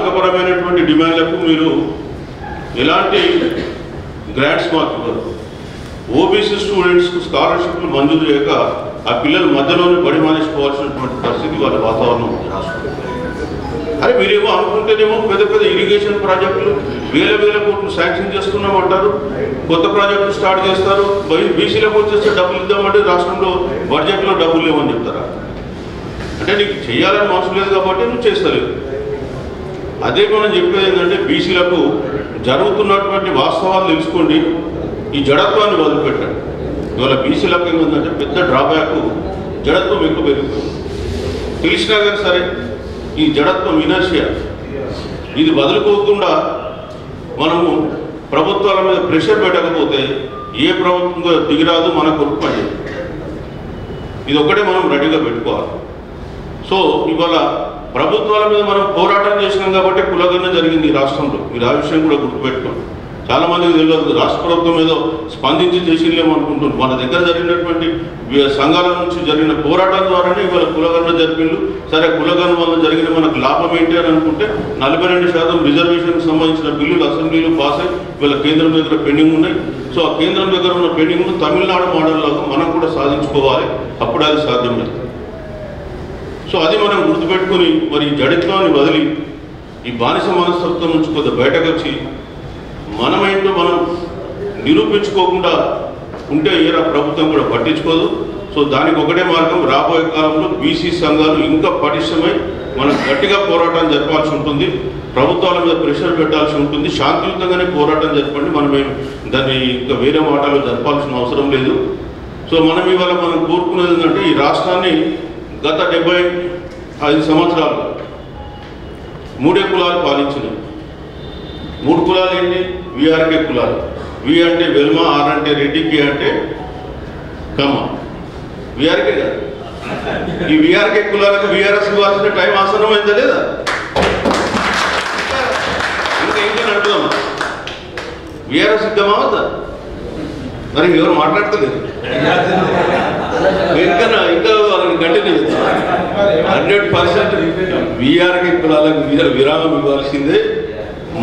వర్గపరమైనటువంటి డిమాండ్లకు మీరు ఎలాంటి గ్రాంట్స్ మాకు ఇవ్వరు. ఓబీసీ స్టూడెంట్స్కు స్కాలర్షిప్లు మంజూరు చేయక ఆ పిల్లలు మధ్యలోనే బడి మానేసుకోవాల్సినటువంటి పరిస్థితి వాళ్ళ వాతావరణం ఉంది రాష్ట్రంలో. అరే మీరేమో అనుకుంటేనేమో పెద్ద పెద్ద ఇరిగేషన్ ప్రాజెక్టులు వేల కోట్లు శాంక్షన్ చేస్తున్నామంటారు, కొత్త ప్రాజెక్టులు స్టార్ట్ చేస్తారు, బీసీలకు వచ్చేస్తే డబ్బులు ఇద్దామంటే రాష్ట్రంలో బడ్జెట్లో డబ్బులు లేవని చెప్తారా? అంటే నీకు చేయాలని అవసరం లేదు కాబట్టి నువ్వు చేస్తలేవు. అదే మనం చెప్పేది ఏంటంటే బీసీలకు జరుగుతున్నటువంటి వాస్తవాలు తెలుసుకోండి, ఈ జడత్వాన్ని వదిలిపెట్టండి. ఇవాళ బీసీలకు ఏముందంటే పెద్ద డ్రాబ్యాక్, జడత్వం ఎక్కువ పెరిగిపోయింది. తెలిసినా కానీ సరే ఈ జడత్వం ఇనర్షియా ఇది వదులుకోకుండా మనము ప్రభుత్వాల మీద ప్రెషర్ పెట్టకపోతే ఏ ప్రభుత్వంగా దిగిరాదు, మన కొరకు పని. ఇది ఒకటే మనం రెడీగా పెట్టుకోవాలి. సో ఇవాళ ప్రభుత్వాల మీద మనం పోరాటం చేసినాం కాబట్టి కులగణన జరిగింది ఈ రాష్ట్రంలో. మీరు ఆ విషయం కూడా గుర్తుపెట్టుకోండి. చాలామందికి తెలియదు, రాష్ట్ర ప్రభుత్వం ఏదో స్పందించి చేసిలేమో అనుకుంటున్నారు. మన దగ్గర జరిగినటువంటి సంఘాల నుంచి జరిగిన పోరాటం ద్వారానే ఇవాళ కులగణన జరిపిండు. సరే కులగణన వల్ల జరిగిన మనకు లాభం ఏంటి అని అనుకుంటే 42% రిజర్వేషన్కి సంబంధించిన బిల్లులు అసెంబ్లీలో పాస్ అయ్యి ఇవాళ కేంద్రం దగ్గర పెండింగ్ ఉన్నాయి. సో ఆ కేంద్రం దగ్గర ఉన్న పెండింగ్ను తమిళనాడు మోడల్లాగా మనం కూడా సాధించుకోవాలి, అప్పుడు అది సాధ్యమే. సో అది మనం గుర్తుపెట్టుకుని మరి ఈ జడిత్వాన్ని వదిలి ఈ బానిస మనస్తత్వం నుంచి కొద్దిగా బయటకు వచ్చి మనమేంటో మనం నిరూపించుకోకుండా ఉంటే ఏ ప్రభుత్వం కూడా పట్టించుకోదు. సో దానికి ఒకటే మార్గం, రాబోయే కాలంలో బీసీ సంఘాలు ఇంకా పటిష్టమై మనం గట్టిగా పోరాటం జరపాల్సి ఉంటుంది, ప్రభుత్వాల మీద ప్రెషర్ పెట్టాల్సి ఉంటుంది. శాంతియుతంగానే పోరాటం జరపండి, మనం దాన్ని ఇంకా వేరే మాటలు జరపాల్సిన అవసరం లేదు. సో మనం ఇవాళ మనం కోరుకునేది ఏంటంటే ఈ రాష్ట్రాన్ని గత 75 సంవత్సరాలు 3 కులాలు పాలించినాయి. 3 కులాలు ఏంటి? వీఆర్కే కులాలు. వి అంటే వెల్మ, ఆర్ అంటే రెడ్డి, కే అంటే కమ్మ. వీఆర్కే కాదు. ఈ వీఆర్కే కులాలకు వీఆర్ఎస్ ఇవ్వాల్సిన టైం ఆసన్నమైందా లేదా? ఇంకా నడుపుదామా? వీఆర్ఎస్ ఇద్దామా వద్దా? మరి ఎవరు మాట్లాడతలేదు. ఇంకా కంటిన్యూ 100% వీఆర్కే కులాలకు విరామం ఇవ్వాల్సిందే.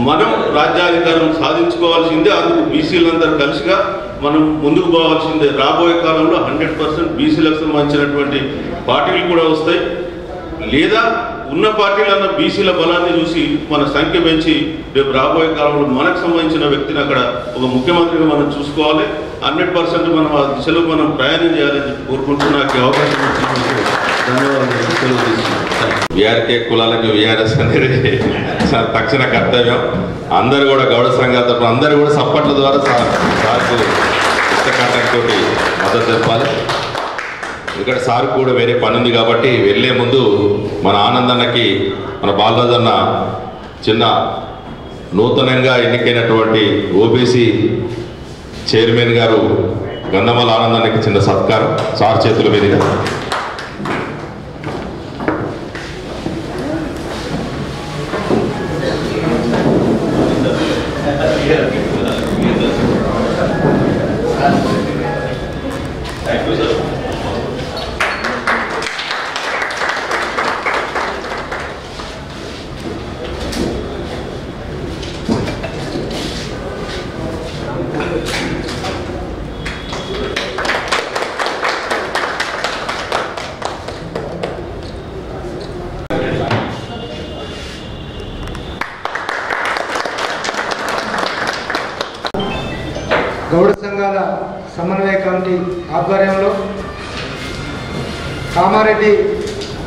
మనం రాజ్యాధికారం సాధించుకోవాల్సిందే. అందుకు బీసీలందరూ కలిసిగా మనం ముందుకు పోవాల్సిందే. రాబోయే కాలంలో 100% బీసీలకు సంబంధించినటువంటి పార్టీలు కూడా వస్తాయి. లేదా ఉన్న పార్టీలన్న బీసీల బలాన్ని చూసి మన సంఖ్య పెంచి రేపు రాబోయే కాలంలో మనకు సంబంధించిన వ్యక్తిని అక్కడ ఒక ముఖ్యమంత్రిగా మనం చూసుకోవాలి. 100% మనం ఆ దిశలో మనం ప్రయాణం చేయాలని చెప్పి కోరుకుంటూ నాకు అవకాశం ఇచ్చినందుకు ధన్యవాదాలు. వీఆర్కే కులాలకు వీఆర్ఎస్ అనేది తక్షణ కర్తవ్యం. అందరూ కూడా గౌడ సంఘాల తరఫున అందరూ కూడా సప్పట్ల ద్వారా సార్కు ఇష్టకంఠంతో మద్దతు తెలపాలి. ఎందుకంటే సార్ కూడా వేరే పని ఉంది కాబట్టి వెళ్ళే ముందు మన ఆనందన్నకి మన బాలరాజన్న చిన్న నూతనంగా ఎన్నికైనటువంటి ఓబీసీ చైర్మన్ గారు గంధమల ఆనందన్నకి చిన్న సత్కారం సార్ చేతుల మీదుగా. గౌడ సంఘాల సమన్వయ కమిటీ ఆధ్వర్యంలో కామారెడ్డి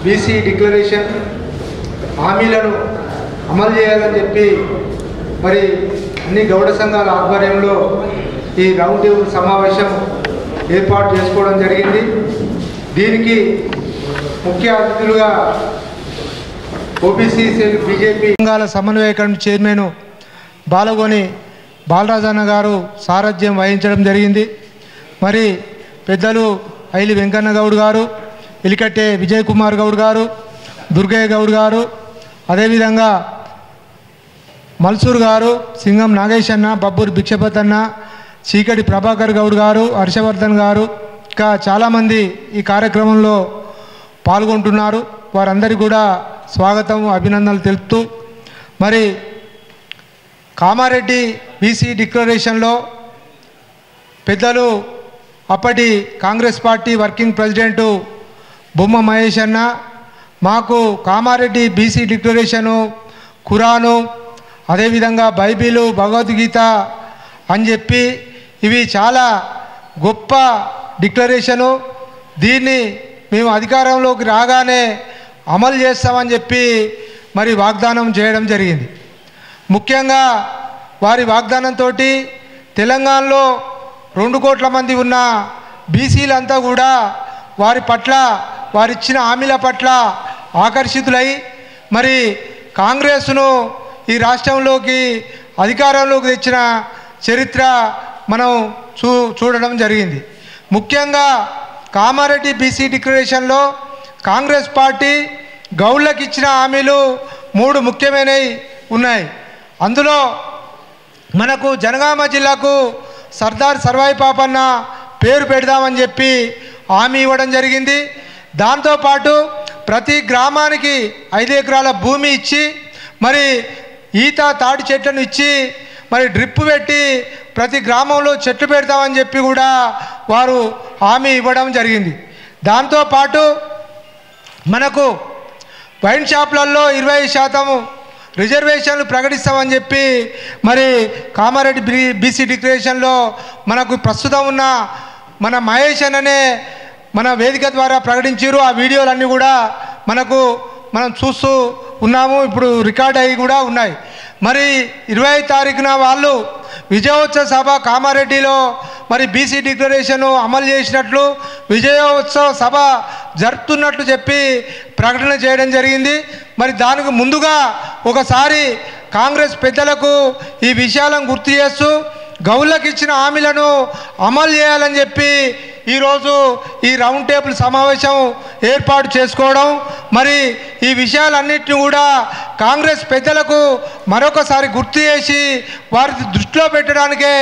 బీసీ డిక్లరేషన్ హామీలను అమలు చేయాలని చెప్పి మరి అన్ని గౌడ సంఘాల ఆధ్వర్యంలో ఈ రౌండ్ టేబుల్ సమావేశం ఏర్పాటు చేసుకోవడం జరిగింది. దీనికి ముఖ్య అతిథులుగా ఓబీసీ బీజేపీ సంఘాల సమన్వయ కమిటీ చైర్మన్ బాలగోని బాలరాజన్న గారు సారథ్యం వహించడం జరిగింది. మరి పెద్దలు ఐలి వెంకన్న గౌడ్ గారు, ఇలికట్టే విజయ్ కుమార్ గౌడ్ గారు, దుర్గయ్య గౌడ్ గారు, అదేవిధంగా మల్సూర్ గారు, సింగం నాగేష్ అన్న, బబ్బూరి భిక్షపత్ అన్న, చీకటి ప్రభాకర్ గౌడ్ గారు, హర్షవర్ధన్ గారు, ఇంకా చాలామంది ఈ కార్యక్రమంలో పాల్గొంటున్నారు. వారందరికీ కూడా స్వాగతం, అభినందనలు తెలుపుతూ మరి కామారెడ్డి బీసీ డిక్లరేషన్లో పెద్దలు అప్పటి కాంగ్రెస్ పార్టీ వర్కింగ్ ప్రెసిడెంటు బొమ్మ మహేష్ అన్న మాకు కామారెడ్డి బీసీ డిక్లరేషను ఖురాను అదేవిధంగా బైబిలు భగవద్గీత అని చెప్పి ఇవి చాలా గొప్ప డిక్లరేషను, దీన్ని మేము అధికారంలోకి రాగానే అమలు చేస్తామని చెప్పి మరి వాగ్దానం చేయడం జరిగింది. ముఖ్యంగా వారి వాగ్దానంతో తెలంగాణలో 2 కోట్ల మంది ఉన్న బీసీలంతా కూడా వారి పట్ల వారిచ్చిన హామీల పట్ల ఆకర్షితులై మరి కాంగ్రెస్ను ఈ రాష్ట్రంలోకి అధికారంలోకి తెచ్చిన చరిత్ర మనం చూడడం జరిగింది. ముఖ్యంగా కామారెడ్డి బీసీ డిక్లరేషన్లో కాంగ్రెస్ పార్టీ గౌళ్ళకి ఇచ్చిన హామీలు 3 ముఖ్యమైనవి ఉన్నాయి. అందులో మనకు జనగామ జిల్లాకు సర్దార్ సర్వాయి పాపన్న పేరు పెడదామని చెప్పి హామీ ఇవ్వడం జరిగింది. దాంతోపాటు ప్రతి గ్రామానికి 5 ఎకరాల భూమి ఇచ్చి మరి ఈత తాటి చెట్లను ఇచ్చి మరి డ్రిప్ పెట్టి ప్రతి గ్రామంలో చెట్లు పెడతామని చెప్పి కూడా వారు హామీ ఇవ్వడం జరిగింది. దాంతోపాటు మనకు వైన్ షాపులలో 20% రిజర్వేషన్లు ప్రకటిస్తామని చెప్పి మరి కామారెడ్డి బీసీ డిక్లరేషన్లో మనకు ప్రస్తుతం ఉన్న మన మహేష్ అనే మన వేదిక ద్వారా ప్రకటించారు. ఆ వీడియోలన్నీ కూడా మనం చూస్తూ ఉన్నాము, ఇప్పుడు రికార్డ్ అయ్యి కూడా ఉన్నాయి. మరి 20 తారీఖున వాళ్ళు విజయోత్సవ సభ కామారెడ్డిలో మరి బీసీ డిక్లరేషను అమలు చేసినట్లు విజయోత్సవ సభ జరుపుతున్నట్లు చెప్పి ప్రకటన చేయడం జరిగింది. మరి దానికి ముందుగా ఒకసారి కాంగ్రెస్ పెద్దలకు ఈ విషయాలను గుర్తు చేస్తూ గౌళ్ళకి ఇచ్చిన హామీలను అమలు చేయాలని చెప్పి ఈరోజు ఈ రౌండ్ టేబుల్ సమావేశం ఏర్పాటు చేసుకోవడం, మరి ఈ విషయాలన్నింటినీ కూడా కాంగ్రెస్ పెద్దలకు మరొకసారి గుర్తు చేసి వారి దృష్టిలో పెట్టడానికే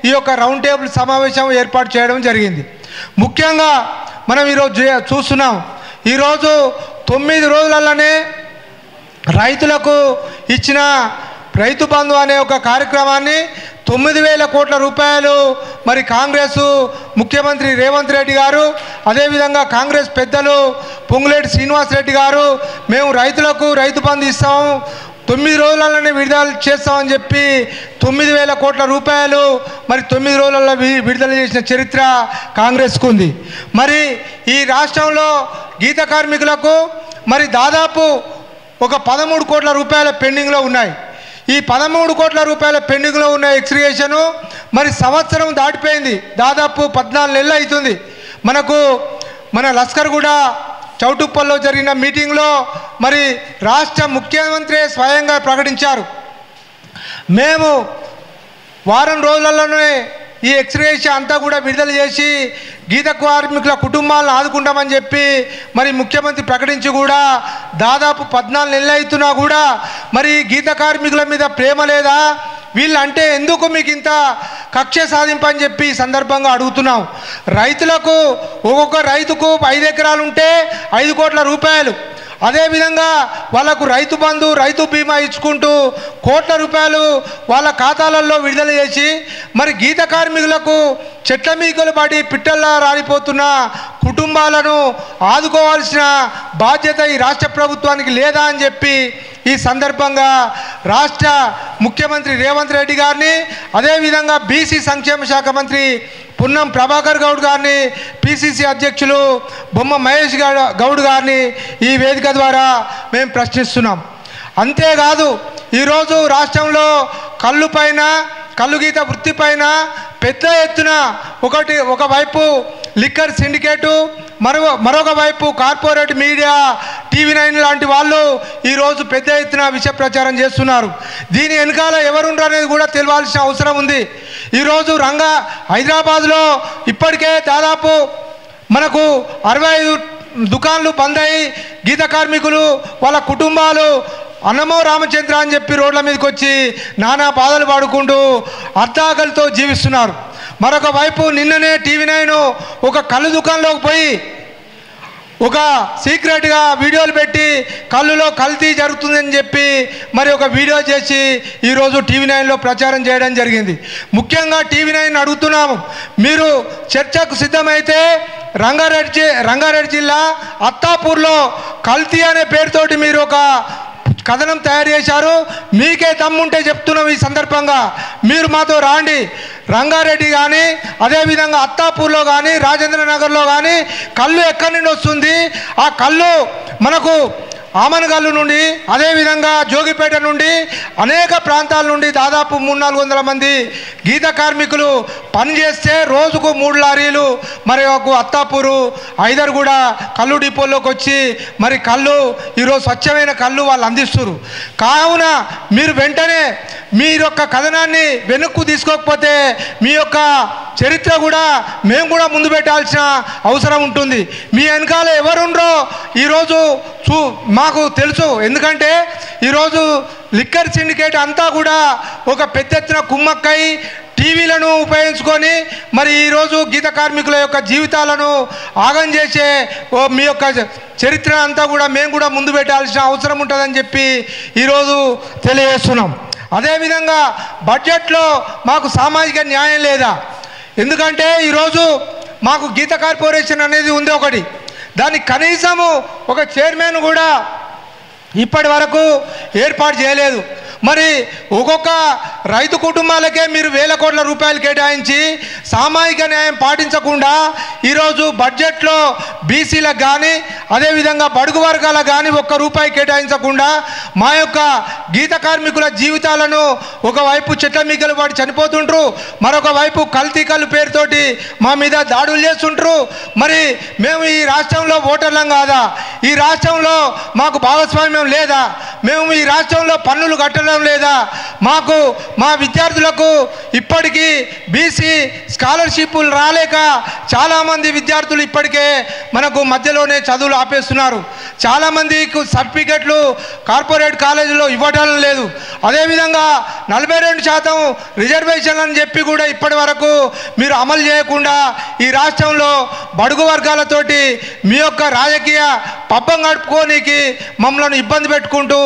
ఈ యొక్క రౌండ్ టేబుల్ సమావేశం ఏర్పాటు చేయడం జరిగింది. ముఖ్యంగా మనం ఈరోజు చూస్తున్నాం, ఈరోజు 9 రోజులలోనే రైతులకు ఇచ్చిన రైతు బంధు అనే ఒక కార్యక్రమాన్ని 9,000 కోట్ల రూపాయలు మరి కాంగ్రెస్ ముఖ్యమంత్రి రేవంత్ రెడ్డి గారు, అదేవిధంగా కాంగ్రెస్ పెద్దలు పొంగులేటి శ్రీనివాసరెడ్డి గారు మేము రైతులకు రైతు బంధు ఇస్తాము 9 రోజులలోనే విడుదల చేస్తామని చెప్పి 9,000 కోట్ల రూపాయలు మరి 9 రోజులలో విడుదల చేసిన చరిత్ర కాంగ్రెస్కు ఉంది. మరి ఈ రాష్ట్రంలో గీత కార్మికులకు మరి దాదాపు ఒక 13 కోట్ల రూపాయల పెండింగ్లో ఉన్నాయి. ఈ 13 కోట్ల రూపాయల పెండింగ్లో ఉన్న ఎక్స్గ్రేషను మరి సంవత్సరం దాటిపోయింది, దాదాపు 14 నెలలు అవుతుంది. మన లస్కర్గూడ చౌటుప్పల్లో జరిగిన మీటింగ్లో మరి రాష్ట్ర ముఖ్యమంత్రి స్వయంగా ప్రకటించారు, మేము వారం రోజులలోనే ఈ ఎక్స్గ్రేషన్ అంతా కూడా విడుదల చేసి గీత కార్మికుల కుటుంబాలను ఆదుకుంటామని చెప్పి మరి ముఖ్యమంత్రి ప్రకటించి కూడా దాదాపు 14 నెలలు అవుతున్నా కూడా మరి గీత కార్మికుల మీద ప్రేమ లేదా, వీళ్ళంటే ఎందుకు మీకు ఇంత కక్ష సాధింపని చెప్పి సందర్భంగా అడుగుతున్నాం. రైతులకు ఒక్కొక్క రైతుకు 5 ఎకరాలు ఉంటే 5 కోట్ల రూపాయలు, అదేవిధంగా వాళ్ళకు రైతు బంధు రైతు బీమా ఇచ్చుకుంటూ కోట్ల రూపాయలు వాళ్ళ ఖాతాలలో విడుదల చేసి మరి గీత కార్మికులకు చెట్ల మీకలు పడి పిట్టల్లా రాలిపోతున్న కుటుంబాలను ఆదుకోవాల్సిన బాధ్యత ఈ రాష్ట్ర ప్రభుత్వానికి లేదా అని చెప్పి ఈ సందర్భంగా రాష్ట్ర ముఖ్యమంత్రి రేవంత్ రెడ్డి గారిని, అదేవిధంగా బీసీ సంక్షేమ శాఖ మంత్రి పున్నం ప్రభాకర్ గౌడ్ గారిని, పిసిసి అధ్యక్షులు బొమ్మ మహేష్ గౌడ్ గారిని ఈ వేదిక ద్వారా మేము ప్రశ్నిస్తున్నాం. అంతేకాదు ఈరోజు రాష్ట్రంలో కళ్ళు గీత వృత్తిపైన పెద్ద ఎత్తున ఒకవైపు లిక్కర్ సిండికేటు, మరొక వైపు కార్పొరేట్ మీడియా TV9 లాంటి వాళ్ళు ఈరోజు పెద్ద ఎత్తున విష ప్రచారం చేస్తున్నారు. దీని వెనకాల ఎవరుండ్రు అనేది కూడా తెలియాల్సిన అవసరం ఉంది. ఈరోజు హైదరాబాద్లో ఇప్పటికే దాదాపు మనకు 65 దుకాన్లు బంద్ అయ్యి గీత కార్మికులు వాళ్ళ కుటుంబాలు అన్నమో రామచంద్ర అని చెప్పి రోడ్ల మీదకి వచ్చి నానా బాధలు పడుకుంటూ అర్ధాకలితో జీవిస్తున్నారు. మరొక వైపు నిన్ననే TV9 ఒక కళ్ళు దుకాణంలోకి పోయి ఒక సీక్రెట్గా వీడియోలు పెట్టి కళ్ళులో కల్తీ జరుగుతుందని చెప్పి మరి ఒక వీడియో చేసి ఈరోజు TV9లో ప్రచారం చేయడం జరిగింది. ముఖ్యంగా TV9 అడుగుతున్నాము, మీరు చర్చకు సిద్ధమైతే రంగారెడ్డి జిల్లా అత్తాపూర్లో కల్తీ అనే పేరుతోటి మీరు ఒక కథనం తయారు చేశారు. మీకే దమ్ముంటే చెప్తున్నాం, ఈ సందర్భంగా మీరు మాతో రాండి. రంగారెడ్డి కానీ అదేవిధంగా అత్తాపూర్లో కానీ రాజేంద్ర నగర్లో కానీ కళ్ళు ఎక్కడి నుండి వస్తుంది? ఆ కళ్ళు మనకు ఆమనగల్లు నుండి అదేవిధంగా జోగిపేట నుండి అనేక ప్రాంతాల నుండి దాదాపు 300-400 మంది గీత కార్మికులు పనిచేస్తే రోజుకు 3 లారీలు మరి ఒక అత్తాపూరు ఐదర్గూడ కళ్ళు డిపోలోకి వచ్చి మరి కళ్ళు ఈరోజు స్వచ్ఛమైన కళ్ళు వాళ్ళు అందిస్తున్నారు. కావున మీరు వెంటనే మీ యొక్క కథనాన్ని వెనక్కు తీసుకోకపోతే మీ యొక్క చరిత్ర కూడా మేము కూడా ముందు పెట్టాల్సిన అవసరం ఉంటుంది. మీ వెనకాల ఎవరుండ్రో ఈరోజు మాకు తెలుసు. ఎందుకంటే ఈరోజు లిక్కర్ సిండికేట్ అంతా కూడా ఒక పెద్ద ఎత్తున కుమ్మక్కై టీవీలను ఉపయోగించుకొని మరి ఈరోజు గీత కార్మికుల యొక్క జీవితాలను ఆగం చేసే మీ యొక్క చరిత్ర అంతా కూడా మేము కూడా ముందు పెట్టాల్సిన అవసరం ఉంటుందని చెప్పి ఈరోజు తెలియజేస్తున్నాం. అదేవిధంగా బడ్జెట్లో మాకు సామాజిక న్యాయం లేదా? ఎందుకంటే ఈరోజు మాకు గీత కార్పొరేషన్ అనేది ఉంది ఒకటి, దానికి కనీసము ఒక చైర్మన్ కూడా ఇప్పటి వరకు ఏర్పాటు చేయలేదు. మరి ఒక్కొక్క రైతు కుటుంబాలకే మీరు వేల కోట్ల రూపాయలు కేటాయించి సామాజిక న్యాయం పాటించకుండా ఈరోజు బడ్జెట్లో బీసీలకు కానీ అదేవిధంగా బడుగు వర్గాలకు కానీ ఒక్క రూపాయి కేటాయించకుండా మా యొక్క గీత కార్మికుల జీవితాలను ఒకవైపు చెట్ల మీగలు పడి చనిపోతుంటారు, మరొక వైపు కల్తీ కళ్ళు పేరుతోటి మా మీద దాడులు చేస్తుంటారు. మరి మేము ఈ రాష్ట్రంలో ఓటర్లం కాదా? ఈ రాష్ట్రంలో మాకు భాగస్వామ్యం లేదా? మేము ఈ రాష్ట్రంలో పన్నులు కట్టడం లేదా? మాకు మా విద్యార్థులకు ఇప్పటికీ బీసీ స్కాలర్షిప్లు రాలేక చాలామంది విద్యార్థులు ఇప్పటికే మనకు మధ్యలోనే చదువులు ఆపేస్తున్నారు. చాలామందికి సర్టిఫికెట్లు కార్పొరేట్ కాలేజీలో ఇవ్వడం లేదు. అదేవిధంగా 42% రిజర్వేషన్ అని చెప్పి కూడా ఇప్పటి వరకు మీరు అమలు చేయకుండా ఈ రాష్ట్రంలో బడుగు వర్గాలతోటి మీ యొక్క రాజకీయ పబ్బం గడుపుకోనికి మమ్మల్ని ఇబ్బంది పెట్టుకుంటూ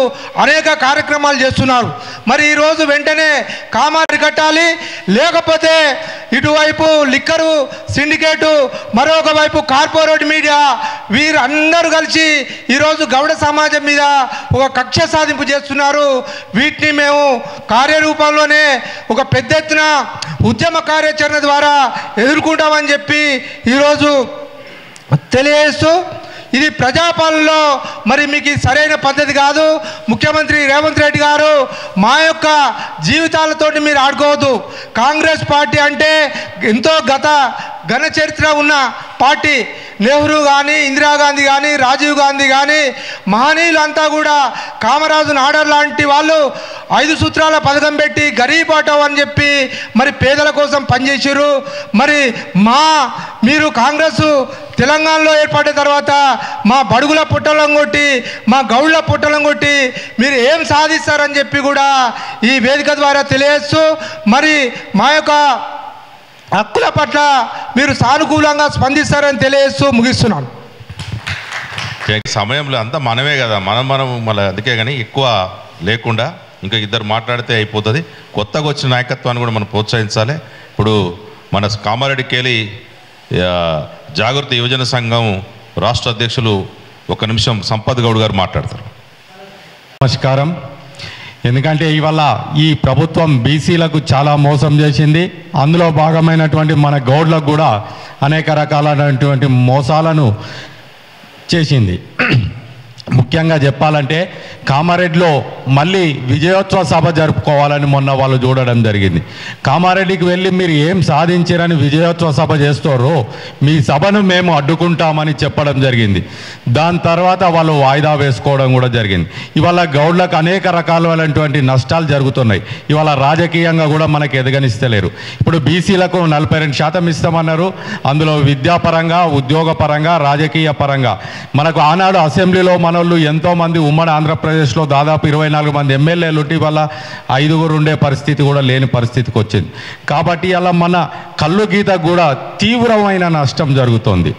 అనేక కార్యక్రమాలు చేస్తున్నారు. మరి ఈరోజు వెంటనే కామారెడ్డి కట్టాలి, లేకపోతే ఇటువైపు లిక్కరు సిండికేటు మరొక వైపు కార్పొరేట్ మీడియా వీరందరూ కలిసి ఈరోజు గౌడ సమాజం మీద ఒక కక్ష సాధింపు చేస్తున్నారు. వీటిని మేము కార్యరూపంలోనే ఒక పెద్ద ఎత్తున ఉద్యమ కార్యాచరణ ద్వారా ఎదుర్కొంటామని చెప్పి ఈరోజు తెలియజేస్తూ, ఇది ప్రజాపాలనలో మరి మీకు సరైన పద్ధతి కాదు. ముఖ్యమంత్రి రేవంత్ రెడ్డి గారు మా యొక్క జీవితాలతోటి మీరు ఆడుకోవద్దు. కాంగ్రెస్ పార్టీ అంటే ఎంతో ఘన చరిత్ర ఉన్న పార్టీ. నెహ్రూ కానీ ఇందిరాగాంధీ కానీ రాజీవ్ గాంధీ కానీ మహనీయులంతా కూడా కామరాజు నాడర్ లాంటి వాళ్ళు 5 సూత్రాల పథకం పెట్టి గరీబ్ ఆటో అని చెప్పి మరి పేదల కోసం పనిచేసారు. మరి మీరు కాంగ్రెస్ తెలంగాణలో ఏర్పడిన తర్వాత మా బడుగుల పుట్టలం కొట్టి మా గౌళ్ళ పుట్టలం కొట్టి మీరు ఏం సాధిస్తారని చెప్పి కూడా ఈ వేదిక ద్వారా తెలియజేస్తూ మరి మా యొక్క హక్కుల పట్ల మీరు సానుకూలంగా స్పందిస్తారని తెలియజేస్తూ ముగిస్తున్నాను. సమయంలో అంతా మనమే కదా, మనం మళ్ళీ అందుకే కానీ ఎక్కువ లేకుండా ఇంకా ఇద్దరు మాట్లాడితే అయిపోతుంది. కొత్తగా వచ్చిన నాయకత్వాన్ని కూడా మనం ప్రోత్సహించాలి. ఇప్పుడు మన కామారెడ్డికేలి జాగృతి యువజన సంఘం రాష్ట్ర అధ్యక్షులు 1 నిమిషం సంపత్ గౌడ్ గారు మాట్లాడతారు. నమస్కారం. ఎందుకంటే ఇవాళ ఈ ప్రభుత్వం బీసీలకు చాలా మోసం చేసింది. అందులో భాగమైనటువంటి మన గౌడ్లకు కూడా అనేక రకాలైనటువంటి మోసాలను చేసింది. ముఖ్యంగా చెప్పాలంటే కామారెడ్డిలో మళ్ళీ విజయోత్సవ సభ జరుపుకోవాలని మొన్న వాళ్ళు చూడడం జరిగింది. కామారెడ్డికి వెళ్ళి మీరు ఏం సాధించారని విజయోత్సవ సభ చేస్తారో మీ సభను మేము అడ్డుకుంటామని చెప్పడం జరిగింది. దాని తర్వాత వాళ్ళు వాయిదా వేసుకోవడం కూడా జరిగింది. ఇవాళ గౌడ్లకు అనేక రకాలైనటువంటి నష్టాలు జరుగుతున్నాయి. ఇవాళ రాజకీయంగా కూడా మనకు ఎదగనిస్తలేరు. ఇప్పుడు బీసీలకు 42% ఇస్తామన్నారు. అందులో విద్యాపరంగా ఉద్యోగపరంగా రాజకీయ పరంగా మనకు ఆనాడు అసెంబ్లీలో మనం మనోళ్ళు ఎంతోమంది ఉమ్మడి ఆంధ్రప్రదేశ్లో దాదాపు 24 మంది ఎమ్మెల్యేలు ఉంటే వల్ల 5గురు ఉండే పరిస్థితి కూడా లేని పరిస్థితికి వచ్చింది. కాబట్టి అలా మన కళ్ళు గీత కూడా తీవ్రమైన నష్టం జరుగుతుంది.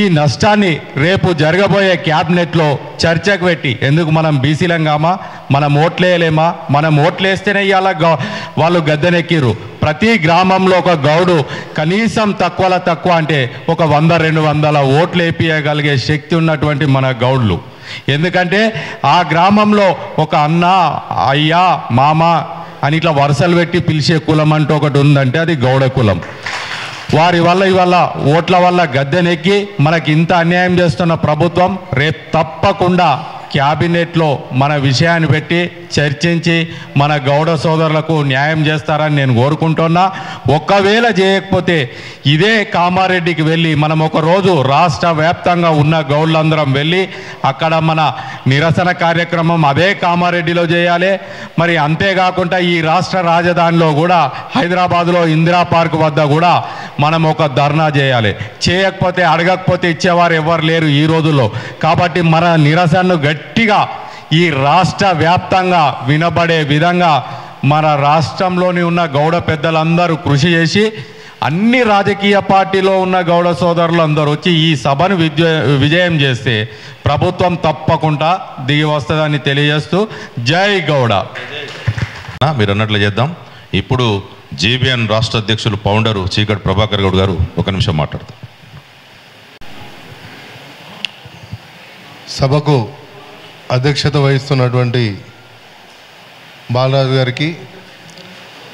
ఈ నష్టాన్ని రేపు జరగబోయే క్యాబినెట్లో చర్చకు పెట్టి, ఎందుకు మనం బీసీలం కామా, మనం ఓట్లేయలేమా, మనం ఓట్లేస్తేనే ఇవాళ వాళ్ళు గద్దెనెక్కిరు. ప్రతి గ్రామంలో ఒక గౌడు కనీసం తక్కువ అంటే ఒక 100-200 ఓట్లు వేయించగలిగే శక్తి ఉన్నటువంటి మన గౌడ్లు. ఎందుకంటే ఆ గ్రామంలో ఒక అన్న, అయ్యా, మామ అని ఇట్లా వరుసలు పెట్టి పిలిచే కులం అంటూ ఒకటి ఉందంటే అది గౌడ కులం. వారి వల్ల ఇవాళ ఓట్ల వల్ల గద్దెనెక్కి మనకి ఇంత అన్యాయం చేస్తున్న ప్రభుత్వం రేపు తప్పకుండా క్యాబినెట్లో మన విషయాన్ని పెట్టి చర్చించి మన గౌడ సోదరులకు న్యాయం చేస్తారని నేను కోరుకుంటున్నా. ఒకవేళ చేయకపోతే ఇదే కామారెడ్డికి వెళ్ళి మనం ఒకరోజు రాష్ట్ర వ్యాప్తంగా ఉన్న గౌడ్లందరం వెళ్ళి అక్కడ మన నిరసన కార్యక్రమం అదే కామారెడ్డిలో చేయాలి. మరి అంతేకాకుండా ఈ రాష్ట్ర రాజధానిలో కూడా హైదరాబాద్లో ఇందిరా పార్క్ వద్ద కూడా మనం ఒక ధర్నా చేయాలి. చేయకపోతే అడగకపోతే ఇచ్చేవారు ఎవరు లేరు ఈ రోజుల్లో. కాబట్టి మన నిరసనను గట్టిగా ఈ రాష్ట్ర వ్యాప్తంగా వినబడే విధంగా మన రాష్ట్రంలోని ఉన్న గౌడ పెద్దలందరూ కృషి చేసి అన్ని రాజకీయ పార్టీలో ఉన్న గౌడ సోదరులు అందరూ వచ్చి ఈ సభను విజయం చేస్తే ప్రభుత్వం తప్పకుండా దిగి వస్తుందని తెలియజేస్తూ జై గౌడ. మీరు అన్నట్లు చేద్దాం. ఇప్పుడు జేబీఎన్ రాష్ట్ర అధ్యక్షులు ఫౌండరు చీకటి ప్రభాకర్ గౌడ్ గారు 1 నిమిషం మాట్లాడతారు. సభకు అధ్యక్షత వహిస్తున్నటువంటి బాలరాజు గారికి,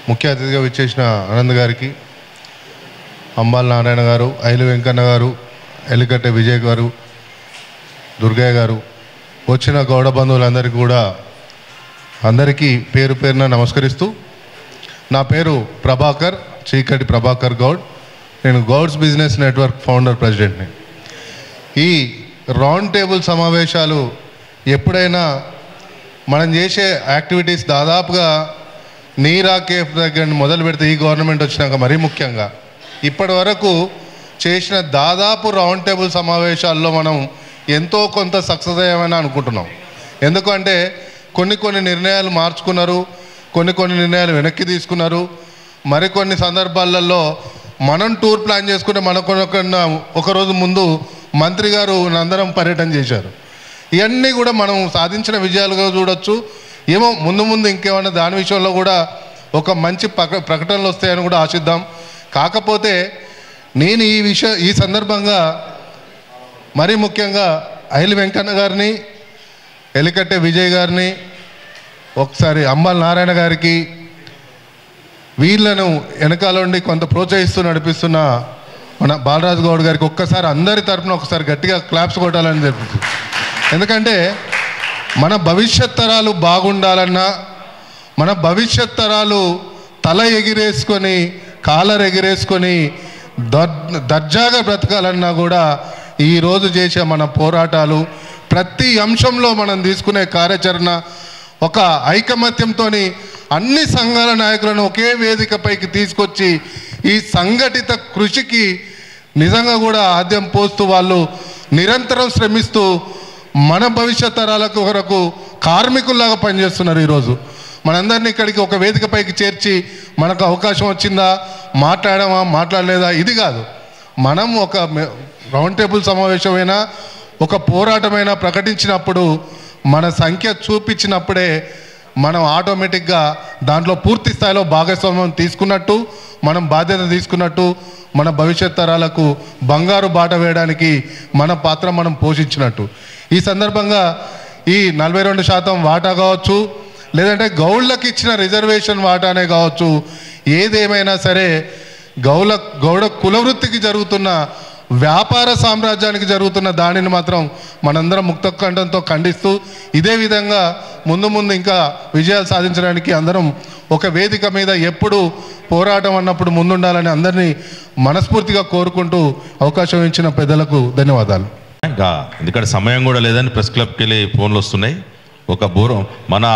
ముఖ్య అతిథిగా విచ్చేసిన ఆనంద్ గారికి, అంబాల నారాయణ గారు, ఐలు వెంకన్న గారు, ఎలికట్టె విజయ్ గారు, దుర్గయ్య గారు, వచ్చిన గౌడ బంధువులందరికీ కూడా అందరికీ పేరు పేరున నమస్కరిస్తూ, నా పేరు ప్రభాకర్, చీకటి ప్రభాకర్ గౌడ్. నేను గౌడ్స్ బిజినెస్ నెట్వర్క్ ఫౌండర్ ప్రెసిడెంట్ని. ఈ రౌండ్ టేబుల్ సమావేశాలు ఎప్పుడైనా మనం చేసే యాక్టివిటీస్ దాదాపుగా నీరా కేఫ్ దగ్గర మొదలు పెడితే ఈ గవర్నమెంట్ వచ్చినాక మరీ ముఖ్యంగా ఇప్పటి వరకు చేసిన దాదాపు రౌండ్ టేబుల్ సమావేశాల్లో మనం ఎంతో కొంత సక్సెస్ అయ్యామని అనుకుంటున్నాం. ఎందుకంటే కొన్ని నిర్ణయాలు మార్చుకున్నారు, కొన్ని నిర్ణయాలు వెనక్కి తీసుకున్నారు. మరికొన్ని సందర్భాలలో మనం టూర్ ప్లాన్ చేసుకుంటే మనకొన్న ఒకరోజు ముందు మంత్రి గారు అందరం పర్యటన చేశారు. ఇవన్నీ కూడా మనం సాధించిన విజయాలుగా చూడొచ్చు. ఏమో ముందు ఇంకేమన్నా దాని విషయంలో కూడా ఒక మంచి ప్రకటనలు వస్తాయని కూడా ఆశిద్దాం. కాకపోతే నేను ఈ సందర్భంగా మరీ ముఖ్యంగా ఐలు వెంకన్న గారిని, ఎలికట్టె విజయ్ గారిని, ఒకసారి అంబాల నారాయణ గారికి, వీళ్ళను వెనకాల ఉండి కొంత ప్రోత్సహిస్తూ నడిపిస్తున్న మన బాలరాజు గౌడ్ గారికి ఒక్కసారి అందరి తరఫున ఒకసారి గట్టిగా క్లాప్స్ కొట్టాలని జరుగుతుంది. ఎందుకంటే మన భవిష్యత్ తరాలు బాగుండాలన్నా, మన భవిష్యత్ తరాలు తల ఎగిరేసుకొని కాలర్ ఎగిరేసుకొని దర్జాగా బ్రతకాలన్నా కూడా ఈరోజు చేసే మన పోరాటాలు, ప్రతి అంశంలో మనం తీసుకునే కార్యాచరణ ఒక ఐకమత్యంతో అన్ని సంఘాల నాయకులను ఒకే వేదికపైకి తీసుకొచ్చి ఈ సంఘటిత కృషికి నిజంగా కూడా ఆద్యం పోస్తూ వాళ్ళు నిరంతరం శ్రమిస్తూ మన భవిష్యత్ తరాలకు కొరకు కార్మికుల్లాగా పనిచేస్తున్నారు. ఈరోజు మనందరినీ ఇక్కడికి ఒక వేదికపైకి చేర్చి మనకు అవకాశం వచ్చిందా, మాట్లాడలేదా, ఇది కాదు. మనం ఒక రౌండ్ టేబుల్ సమావేశమైనా ఒక పోరాటమైనా ప్రకటించినప్పుడు మన సంఖ్య చూపించినప్పుడే మనం ఆటోమేటిక్గా దాంట్లో పూర్తి స్థాయిలో భాగస్వామ్యం తీసుకున్నట్టు, మనం బాధ్యత తీసుకున్నట్టు, మన భవిష్యత్ తరాలకు బంగారు బాట వేయడానికి మన పాత్ర మనం పోషించినట్టు. ఈ సందర్భంగా ఈ 42% వాటా కావచ్చు, లేదంటే గౌడ్లకు ఇచ్చిన రిజర్వేషన్ వాటానే కావచ్చు, ఏదేమైనా సరే గౌడ కులవృత్తికి జరుగుతున్న వ్యాపార సామ్రాజ్యానికి జరుగుతున్న దానిని మాత్రం మనందరం ముక్తకంఠంతో ఖండిస్తూ ఇదే విధంగా ముందు ఇంకా విజయాలు సాధించడానికి అందరం ఒక వేదిక మీద ఎప్పుడు పోరాటం అన్నప్పుడు ముందుండాలని అందరినీ మనస్ఫూర్తిగా కోరుకుంటూ అవకాశం ఇచ్చిన పెద్దలకు ధన్యవాదాలు. ఇంకా ఎందుకంటే సమయం కూడా లేదని ప్రెస్ క్లబ్కి వెళ్ళి ఫోన్లు వస్తున్నాయి. ఒక మన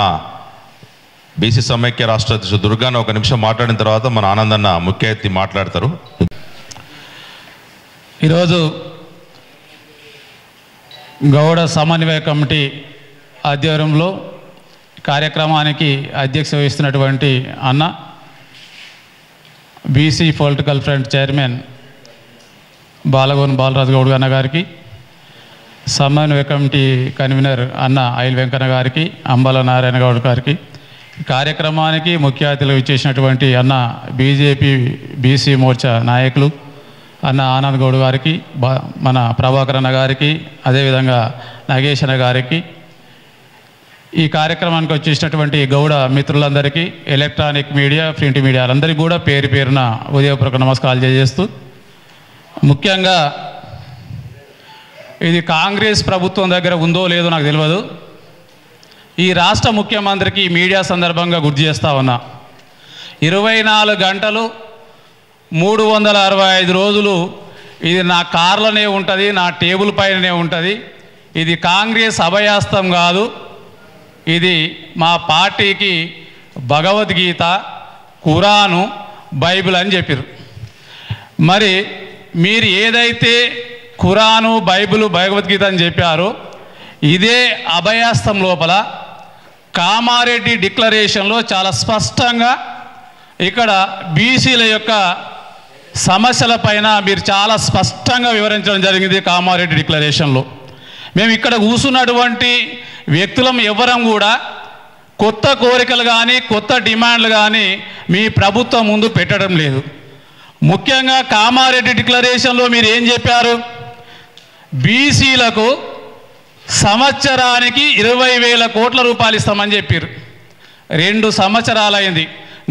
బీసీ సమైక్య రాష్ట్ర అధ్యక్షుడు దుర్గాను 1 నిమిషం మాట్లాడిన తర్వాత మన ఆనందన్న ముఖ్య అతిథి మాట్లాడతారు. ఈరోజు గౌడ సమన్వయ కమిటీ ఆధ్వర్యంలో కార్యక్రమానికి అధ్యక్షత వహిస్తున్నటువంటి అన్న BC political front chairman Balagon Balaraju Goud అన్న గారికి, సమన్వయ కమిటీ కన్వీనర్ అన్న ఐల్ వెంకన్న గారికి, అంబల నారాయణ గౌడ్ గారికి, కార్యక్రమానికి ముఖ్య అతిథులు ఇచ్చేసినటువంటి అన్న బీజేపీ బీసీ మోర్చా నాయకులు అన్న ఆనంద్ గౌడ్ గారికి, మన ప్రభాకర్ అన్న గారికి, అదేవిధంగా నాగేష్ అన్న గారికి, ఈ కార్యక్రమానికి వచ్చేసినటువంటి గౌడ మిత్రులందరికీ, ఎలక్ట్రానిక్ మీడియా ప్రింట్ మీడియాలందరికీ కూడా పేరు పేరున ఉదయపూర్వక నమస్కారాలు తెలియజేస్తూ, ముఖ్యంగా ఇది కాంగ్రెస్ ప్రభుత్వం దగ్గర ఉందో లేదో నాకు తెలియదు. ఈ రాష్ట్ర ముఖ్యమంత్రికి మీడియా సందర్భంగా గుర్తు చేస్తా ఉన్నా, 24 గంటలు 365 రోజులు ఇది నా కార్లోనే ఉంటుంది, నా టేబుల్ పైననే ఉంటుంది. ఇది కాంగ్రెస్ అభయాస్తం కాదు, ఇది మా పార్టీకి భగవద్గీత, ఖురాను, బైబిల్ అని చెప్పారు. మరి మీరు ఏదైతే ఖురాను, బైబిల్, భగవద్గీత అని చెప్పారో ఇదే అభయాస్తం లోపల కామారెడ్డి డిక్లరేషన్లో చాలా స్పష్టంగా ఇక్కడ బీసీల యొక్క సమస్యల పైన మీరు చాలా స్పష్టంగా వివరించడం జరిగింది. కామారెడ్డి డిక్లరేషన్లో మేము ఇక్కడ కూర్చున్నటువంటి వ్యక్తులం ఎవ్వరం కూడా కొత్త కోరికలు కానీ కొత్త డిమాండ్లు కానీ మీ ప్రభుత్వం ముందు పెట్టడం లేదు. ముఖ్యంగా కామారెడ్డి డిక్లరేషన్లో మీరు ఏం చెప్పారు? బీసీలకు సంవత్సరానికి 20,000 కోట్ల రూపాయలు ఇస్తామని చెప్పారు. 2 సంవత్సరాలైంది,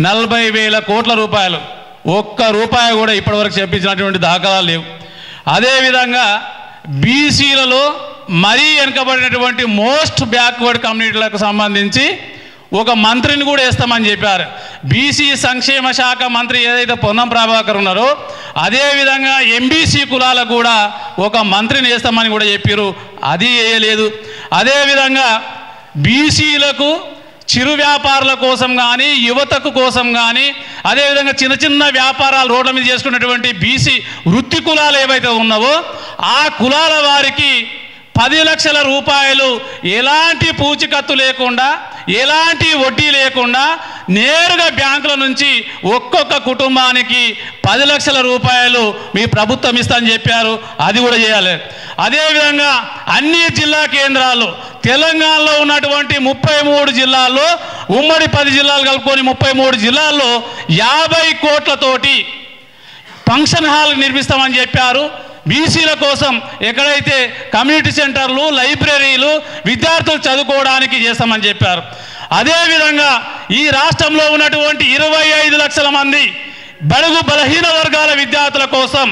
40,000 కోట్ల రూపాయలు, ఒక్క రూపాయి కూడా ఇప్పటివరకు చెప్పించినటువంటి దాఖలాలు లేవు. అదేవిధంగా బీసీలలో మరీ వెనుకబడినటువంటి మోస్ట్ బ్యాక్వర్డ్ కమ్యూనిటీలకు సంబంధించి ఒక మంత్రిని కూడా వేస్తామని చెప్పారు. బీసీ సంక్షేమ శాఖ మంత్రి ఏదైతే పొన్నం ప్రభాకర్ ఉన్నారో అదేవిధంగా ఎంబీసీ కులాలకు కూడా ఒక మంత్రిని వేస్తామని కూడా చెప్పారు, అది వేయలేదు. అదేవిధంగా బీసీలకు చిరు వ్యాపారుల కోసం కానీ యువతకు కోసం కానీ అదేవిధంగా చిన్న చిన్న వ్యాపారాలు రోడ్ల మీద చేసుకున్నటువంటి బీసీ వృత్తి కులాలు ఏవైతే ఉన్నావో ఆ కులాల వారికి 10 లక్షల రూపాయలు ఎలాంటి పూచికత్తు లేకుండా ఎలాంటి వడ్డీ లేకుండా నేరుగా బ్యాంకుల నుంచి ఒక్కొక్క కుటుంబానికి 10 లక్షల రూపాయలు మీ ప్రభుత్వం ఇస్తామని చెప్పారు, అది కూడా చేయాలి. అదేవిధంగా అన్ని జిల్లా కేంద్రాల్లో తెలంగాణలో ఉన్నటువంటి 33 జిల్లాల్లో ఉమ్మడి 10 జిల్లాలు కలుపుకొని 33 జిల్లాల్లో 50 కోట్లతోటి ఫంక్షన్ హాల్ నిర్మిస్తామని చెప్పారు. బీసీల కోసం ఎక్కడైతే కమ్యూనిటీ సెంటర్లు, లైబ్రరీలు, విద్యార్థులు చదువుకోవడానికి చేస్తామని చెప్పారు. అదేవిధంగా ఈ రాష్ట్రంలో ఉన్నటువంటి 25 లక్షల మంది బడుగు బలహీన వర్గాల విద్యార్థుల కోసం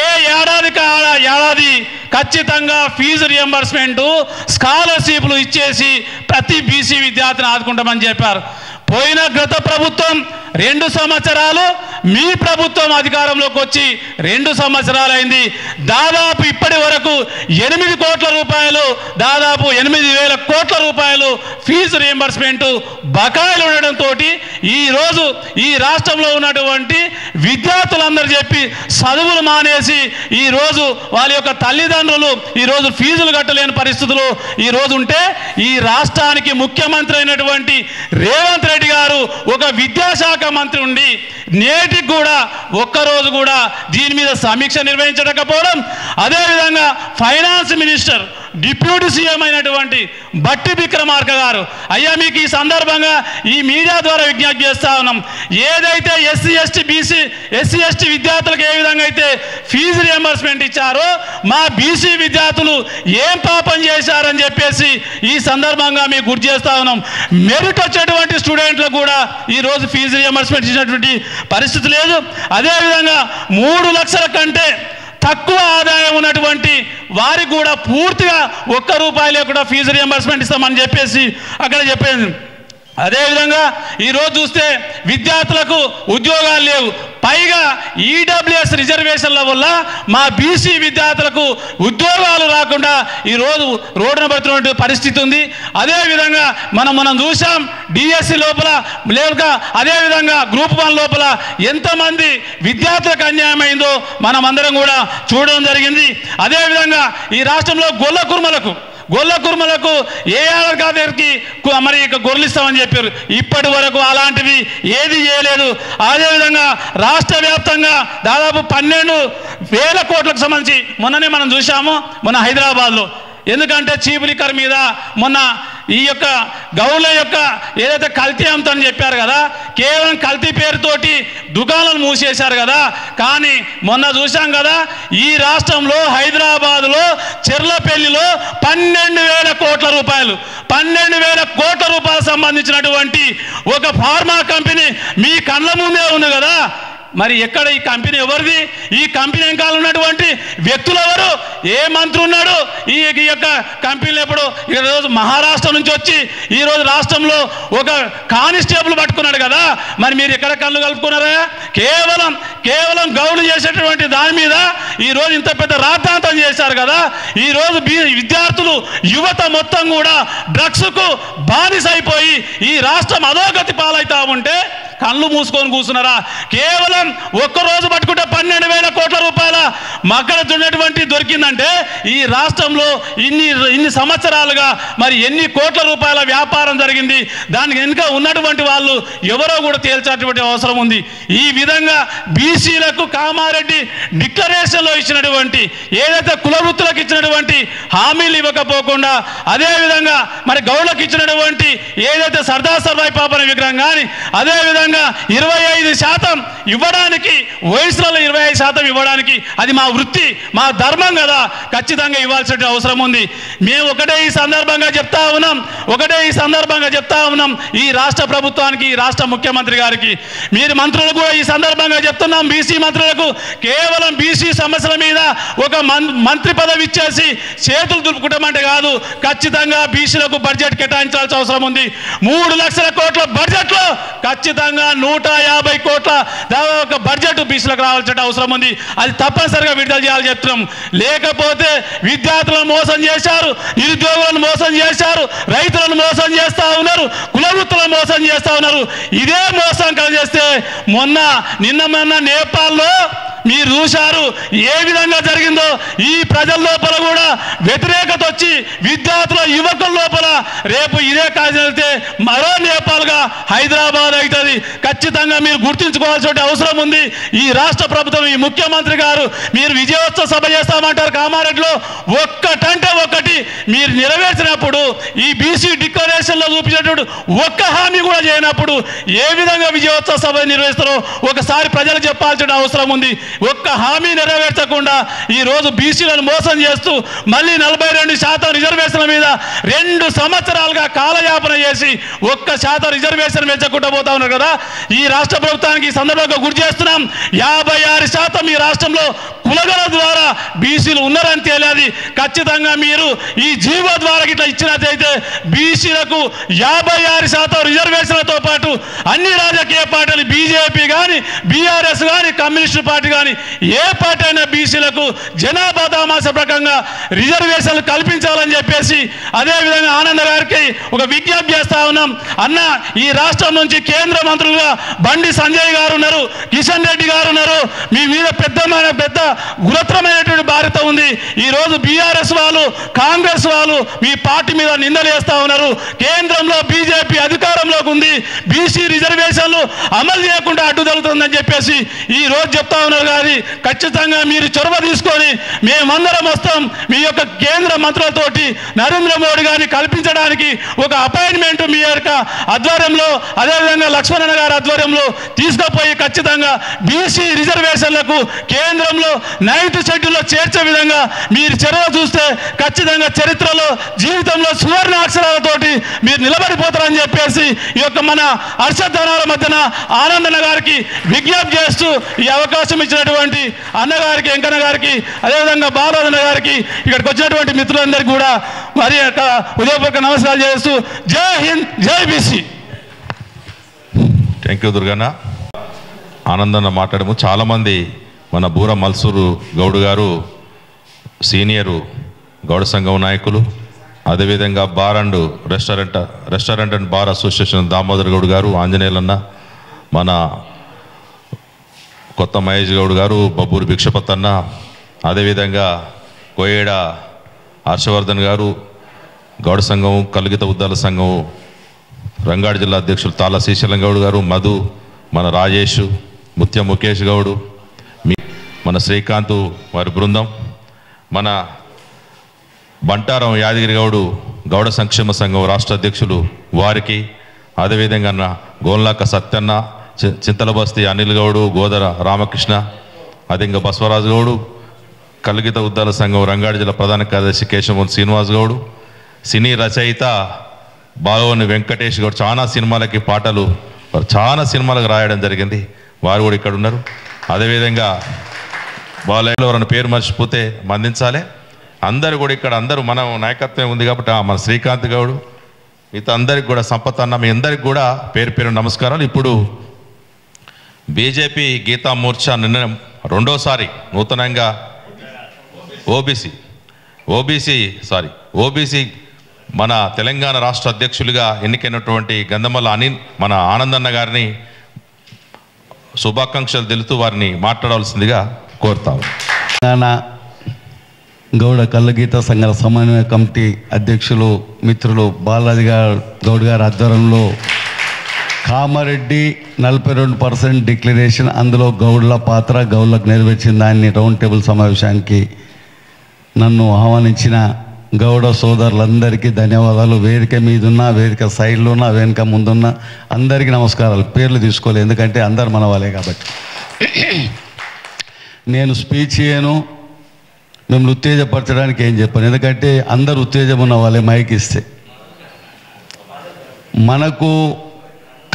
ఏ ఏడాదికి ఏడాది ఖచ్చితంగా ఫీజు రియంబర్స్మెంటు, స్కాలర్షిప్లు ఇచ్చేసి ప్రతి బీసీ విద్యార్థిని ఆదుకుంటామని చెప్పారు. పోయిన గత ప్రభుత్వం 2 సంవత్సరాలు, మీ ప్రభుత్వం అధికారంలోకి వచ్చి 2 సంవత్సరాలైంది. దాదాపు ఇప్పటి వరకు 8 కోట్ల రూపాయలు, దాదాపు 8,000 కోట్ల రూపాయలు ఫీజు రియంబర్స్మెంట్ బకాయిలు ఉండడంతో ఈరోజు ఈ రాష్ట్రంలో ఉన్నటువంటి విద్యార్థులందరూ చెప్పి చదువులు మానేసి ఈరోజు వాళ్ళ యొక్క తల్లిదండ్రులు ఈరోజు ఫీజులు కట్టలేని పరిస్థితులు ఈరోజు ఉంటే ఈ రాష్ట్రానికి ముఖ్యమంత్రి అయినటువంటి రేవంత్ రెడ్డి గారు ఒక విద్యాశాఖ మంత్రి ఉండి నేటికి కూడా ఒక్కరోజు కూడా దీని మీద సమీక్ష నిర్వహించకపోవడం, అదేవిధంగా ఫైనాన్స్ మినిస్టర్ డిప్యూటీ సీఎం అయినటువంటి బట్టి విక్రమార్క గారు, అయ్యా మీకు ఈ సందర్భంగా ఈ మీడియా ద్వారా విజ్ఞప్తి చేస్తా ఉన్నాం, ఏదైతే ఎస్సీ ఎస్టీ విద్యార్థులకు ఏ విధంగా అయితే ఫీజు రియంబర్స్మెంట్ ఇచ్చారో మా బీసీ విద్యార్థులు ఏం పాపం చేశారని చెప్పేసి ఈ సందర్భంగా మీకు గుర్తు చేస్తా ఉన్నాం. మెరిట్ వచ్చేటువంటి స్టూడెంట్లకు కూడా ఈరోజు ఫీజు రియంబర్స్మెంట్ ఇచ్చినటువంటి పరిస్థితి లేదు. అదేవిధంగా 3 లక్షల కంటే తక్కువ ఆదాయం ఉన్నటువంటి వారికి కూడా పూర్తిగా ₹1 లేకుండా ఫీజు రియంబర్స్మెంట్ ఇస్తామని చెప్పేసి అక్కడ చెప్పేది. అదేవిధంగా ఈరోజు చూస్తే విద్యార్థులకు ఉద్యోగాలు లేవు, పైగా ఈడబ్ల్యూఎస్ రిజర్వేషన్ల వల్ల మా బీసీ విద్యార్థులకు ఉద్యోగాలు రాకుండా ఈరోజు రోడ్డున పడుతున్న పరిస్థితి ఉంది. అదేవిధంగా మనం చూసాం డిఎస్సి లోపల లేక అదేవిధంగా గ్రూప్ 1 లోపల ఎంతమంది విద్యార్థులకు అన్యాయం అయిందో మనం అందరం కూడా చూడడం జరిగింది. అదేవిధంగా ఈ రాష్ట్రంలో గొల్ల కుర్మలకు ఏఆర్ గారికి మరి గొర్రెలు ఇస్తామని చెప్పారు. ఇప్పటి వరకు అలాంటివి ఏది చేయలేదు. అదేవిధంగా రాష్ట్ర వ్యాప్తంగా దాదాపు 12,000 కోట్లకు సంబంధించి మొన్ననే మనం చూసాము మొన్న హైదరాబాద్లో. ఎందుకంటే చీప్ లిక్కర్ మీద మొన్న ఈ యొక్క గౌడ్ల యొక్క ఏదైతే కల్తీ అంతని చెప్పారు కదా, కేవలం కల్తీ పేరుతోటి దుకాణాలు మూసేశారు కదా. కానీ మొన్న చూసాం కదా ఈ రాష్ట్రంలో హైదరాబాద్లో చెర్లపల్లిలో 12,000 కోట్ల రూపాయలు 12,000 కోట్ల రూపాయలు సంబంధించినటువంటి ఒక ఫార్మా కంపెనీ మీ కళ్ళ ముందే ఉంది కదా. మరి ఎక్కడ ఈ కంపెనీ ఎవరిది? ఈ కంపెనీ వెనకాల ఉన్నటువంటి వ్యక్తులు ఎవరు? ఏ మంత్రి ఉన్నాడు ఈ యొక్క కంపెనీలు? ఎప్పుడు ఈరోజు మహారాష్ట్ర నుంచి వచ్చి ఈరోజు రాష్ట్రంలో ఒక కానిస్టేబుల్ పట్టుకున్నాడు కదా. మరి మీరు ఎక్కడ కళ్ళు కలుపుకున్నారా? కేవలం గౌడు చేసేటటువంటి దాని మీద ఈరోజు ఇంత పెద్ద రాద్ధాంతం చేశారు కదా. ఈరోజు విద్యార్థులు యువత మొత్తం కూడా డ్రగ్స్కు బానిసైపోయి ఈ రాష్ట్రం అధోగతి పాలవుతా ఉంటే కళ్ళు మూసుకొని కూర్చున్నారా? కేవలం ఒక్కరోజు పట్టుకుంటే 12,000 కోట్ల రూపాయల మక్కడ దున్నటువంటి దొరికిందంటే ఈ రాష్ట్రంలో ఇన్ని సంవత్సరాలుగా మరి ఎన్ని కోట్ల రూపాయల వ్యాపారం జరిగింది? దానికి వెనుక ఉన్నటువంటి వాళ్ళు ఎవరో కూడా తేల్చేటువంటి అవసరం ఉంది. ఈ విధంగా బీసీలకు కామారెడ్డి డిక్లరేషన్లో ఇచ్చినటువంటి ఏదైతే కులవృత్తులకు ఇచ్చినటువంటి హామీలు ఇవ్వకపోకుండా అదేవిధంగా మరి గౌడ్లకు ఇచ్చినటువంటి ఏదైతే సర్దార్ సర్వాయి పాపన విగ్రహం కానీ అదేవిధంగా 25% ఇవ్వడానికి వయసులలో 25% ఇవ్వడానికి అది మా వృత్తి మా ధర్మం కదా, ఖచ్చితంగా ఇవ్వాల్సిన అవసరం ఉంది. మేము ఒకటే ఈ సందర్భంగా చెప్తా ఉన్నాం ఈ రాష్ట్ర ప్రభుత్వానికి ఈ రాష్ట్ర ముఖ్యమంత్రి గారికి మీరు మంత్రులు కూడా ఈ సందర్భంగా చెప్తున్నాం. బీసీ మంత్రులకు కేవలం బీసీ సమస్యల మీద ఒక మంత్రి పదవి ఇచ్చేసి చేతులు దులుపుకుంటామంటే కాదు, ఖచ్చితంగా బీసీలకు బడ్జెట్ కేటాయించాల్సిన అవసరం ఉంది. 3 లక్షల కోట్ల బడ్జెట్లో ఖచ్చితంగా 150 కోట్ల ఒక బడ్జెట్ బీసీలకు రావాల్సిన అవసరం ఉంది. అది తప్పనిసరిగా విడుదల చేయాలని చెప్తున్నాం. లేకపోతే విద్యార్థులను మోసం చేశారు, నిరుద్యోగులను మోసం చేశారు, రైతులను మోసం చేస్తా ఉన్నారు, కులవృత్తులను మోసం చేస్తా ఉన్నారు. ఇదే మోసం కలిగేస్తే నిన్న నేపాల్లో మీరు చూశారు ఏ విధంగా జరిగిందో. ఈ ప్రజల లోపల కూడా వ్యతిరేకత వచ్చి విద్యార్థుల యువకుల లోపల రేపు ఇదే కాజు వెళ్తే మరో నేపాల్గా హైదరాబాద్ అవుతుంది. ఖచ్చితంగా మీరు గుర్తుంచుకోవాల్సిన అవసరం ఉంది. ఈ రాష్ట్ర ప్రభుత్వం ఈ ముఖ్యమంత్రి గారు మీరు విజయోత్సవ సభ చేస్తామంటారు కామారెడ్డిలో, ఒక్కటంటే ఒక్కటి మీరు నెరవేర్చినప్పుడు ఈ బీసీ డిక్లరేషన్లో చూపించినటువంటి ఒక్క హామీ కూడా చేయనప్పుడు ఏ విధంగా విజయోత్సవ సభ నిర్వహిస్తారో ఒకసారి ప్రజలకు చెప్పాల్సిన అవసరం ఉంది. ఒక్క హామీ నెరవేర్చకుండా ఈరోజు బీసీలను మోసం చేస్తూ మళ్ళీ 42% రిజర్వేషన్ల మీద 2 సంవత్సరాలుగా కాలయాపన చేసి 1% రిజర్వేషన్ పెంచకుండా పోతా ఉన్నారు కదా. ఈ రాష్ట్ర ప్రభుత్వానికి ఈ సందర్భంగా గుర్తు చేస్తున్నాం, 56% ఈ రాష్ట్రంలో కులగల ద్వారా బీసీలు ఉన్నారని తేలేదు. ఖచ్చితంగా మీరు ఈ జీవో ద్వారా ఇట్లా ఇచ్చినట్లయితే బీసీలకు 56% రిజర్వేషన్లతో పాటు అన్ని రాజకీయ పార్టీలు బీజేపీ కానీ బీఆర్ఎస్ కానీ కమ్యూనిస్టు పార్టీ కానీ ఏ పార్టీ అయినా బీసీలకు జనాభా దామాస ప్రకారంగా రిజర్వేషన్లు కల్పించాలని చెప్పేసి అదేవిధంగా ఆనంద్ గారికి ఒక విజ్ఞప్తి చేస్తా ఉన్నాం. అన్న ఈ రాష్ట్రం నుంచి కేంద్ర మంత్రులుగా బండి సంజయ్ గారు ఉన్నారు, కిషన్ రెడ్డి గారు ఉన్నారు. మీ మీద పెద్ద గురుత్రమైనటువంటి బాధ్యత ఉంది. ఈరోజు బీఆర్ఎస్ వాళ్ళు కాంగ్రెస్ వాళ్ళు మీ పార్టీ మీద నిందలు వేస్తా ఉన్నారు. కేంద్రంలో బీజేపీ అధికారంలోకి ఉంది, బీసీ రిజర్వేషన్లు అమలు చేయకుండా అడ్డుదలుతుందని చెప్పేసి ఈ రోజు చెప్తా ఉన్నారు. కానీ ఖచ్చితంగా మీరు చొరవ తీసుకొని మేమందరం వస్తాం. మీ యొక్క కేంద్ర మంత్రులతోటి నరేంద్ర మోడీ గారిని కల్పించడానికి ఒక అపాయింట్మెంట్ మీ యొక్క ఆధ్వర్యంలో అదేవిధంగా లక్ష్మణ్ గారి ఆధ్వర్యంలో తీసుకుపోయి ఖచ్చితంగా బీసీ రిజర్వేషన్లకు కేంద్రంలో 9th షెడ్యూల్లో చేర్చే విధంగా మీరు చొరవ చూస్తే ఖచ్చితంగా చరిత్రలో జీవితంలో సువర్ణ అక్షరాలతోటి మీరు నిలబడిపోతారని చెప్పేసి ఈ యొక్క మన హర్షధ్వానాల మధ్యన ఆనందన్న గారికి విజ్ఞప్తి చేస్తూ ఈ అవకాశం ఇచ్చినటువంటి అన్నగారికి వెంకన్న గారికి అదేవిధంగా బాలరాజన్న గారికి ఇక్కడికి వచ్చినటువంటి మిత్రులందరికీ కూడా మరి యొక్క ఉదయపూర్వక నమస్కారాలు చేస్తూ జై హింద్ జై బీసీ. Thank you Durganna. ఆనందంగా మాట్లాడము. చాలామంది మన బూర మల్సూరు గౌడ్ గారు సీనియరు గౌడ సంఘం నాయకులు, అదేవిధంగా bar and restaurant and bar association Damodar Goud గారు, ఆంజనేయులన్న, మన కొత్త మహేష్ గౌడ్ గారు, బబ్బూరి భిక్షపత్ అన్న, అదేవిధంగా కోయేడ హర్షవర్ధన్ గారు, గౌడ సంఘం కలిగిత ఉద్దాల సంఘం రంగారెడ్డి జిల్లా అధ్యక్షులు తాళ్ళ శ్రీశైలం గౌడ్ గారు, మధు, మన రాజేష్, ముత్య ముఖేష్ గౌడు, మన శ్రీకాంత్ వారి బృందం, మన బంటారం యాదగిరి గౌడు గౌడ సంక్షేమ సంఘం రాష్ట్ర అధ్యక్షులు వారికి, అదేవిధంగా అన్న గోల్నాక సత్యన్న, చింతలబస్తి అనిల్ గౌడు, గోదర రామకృష్ణ, అదేవిధంగా బసవరాజు గౌడు, కలిగిత ఉద్దాల సంఘం రంగారెడ్డి జిల్లా ప్రధాన కార్యదర్శి కేశవన్ శ్రీనివాస్ గౌడు, సినీ రచయిత బాలవని వెంకటేష్ గౌడ్, చాలా సినిమాలకి పాటలు చాలా సినిమాలకు రాయడం జరిగింది, వారు కూడా ఇక్కడ ఉన్నారు. అదేవిధంగా బాలయ్యలో ఎవరైనా పేరు మర్చిపోతే మందించాలి. అందరూ కూడా ఇక్కడ అందరూ మన నాయకత్వం ఉంది కాబట్టి మన శ్రీకాంత్ గౌడు, మిగతా అందరికి కూడా సంపత్ అన్న, మీ అందరికి కూడా పేరు పేరు నమస్కారాలు. ఇప్పుడు బీజేపీ గీతా మోర్చా నిర్ణయం రెండోసారి నూతనంగా ఓబీసీ మన తెలంగాణ రాష్ట్ర అధ్యక్షులుగా ఎన్నికైనటువంటి గంధమల్ల అనిల్ మన ఆనందన్న గారిని శుభాకాంక్షలు తెలుపుతూ వారిని మాట్లాడవలసిందిగా కోరుతాము. తెలంగాణ గౌడ కళ్ళగీత సంఘాల సమన్వయ కమిటీ అధ్యక్షులు మిత్రులు బాలాజీ గౌడ్ గారి ఆధ్వర్యంలో కామారెడ్డి 42% డిక్లరేషన్, అందులో గౌడ్ల పాత్ర, గౌడ్లకు నెరవేర్చిన దాన్ని రౌండ్ టేబుల్ సమావేశానికి నన్ను ఆహ్వానించిన గౌడ సోదరులందరికీ ధన్యవాదాలు. వేదిక మీదున్న, వేదిక సైడ్లో ఉన్న, వెనుక ముందున్న అందరికీ నమస్కారాలు. పేర్లు తీసుకోలేదు ఎందుకంటే అందరు మన వాళ్ళే కాబట్టి. నేను స్పీచ్ చేయను, మిమ్మల్ని ఉత్తేజపరచడానికి ఏం చెప్పాను, ఎందుకంటే అందరు ఉత్తేజం ఉన్న వాళ్ళే మైక్ ఇస్తే. మనకు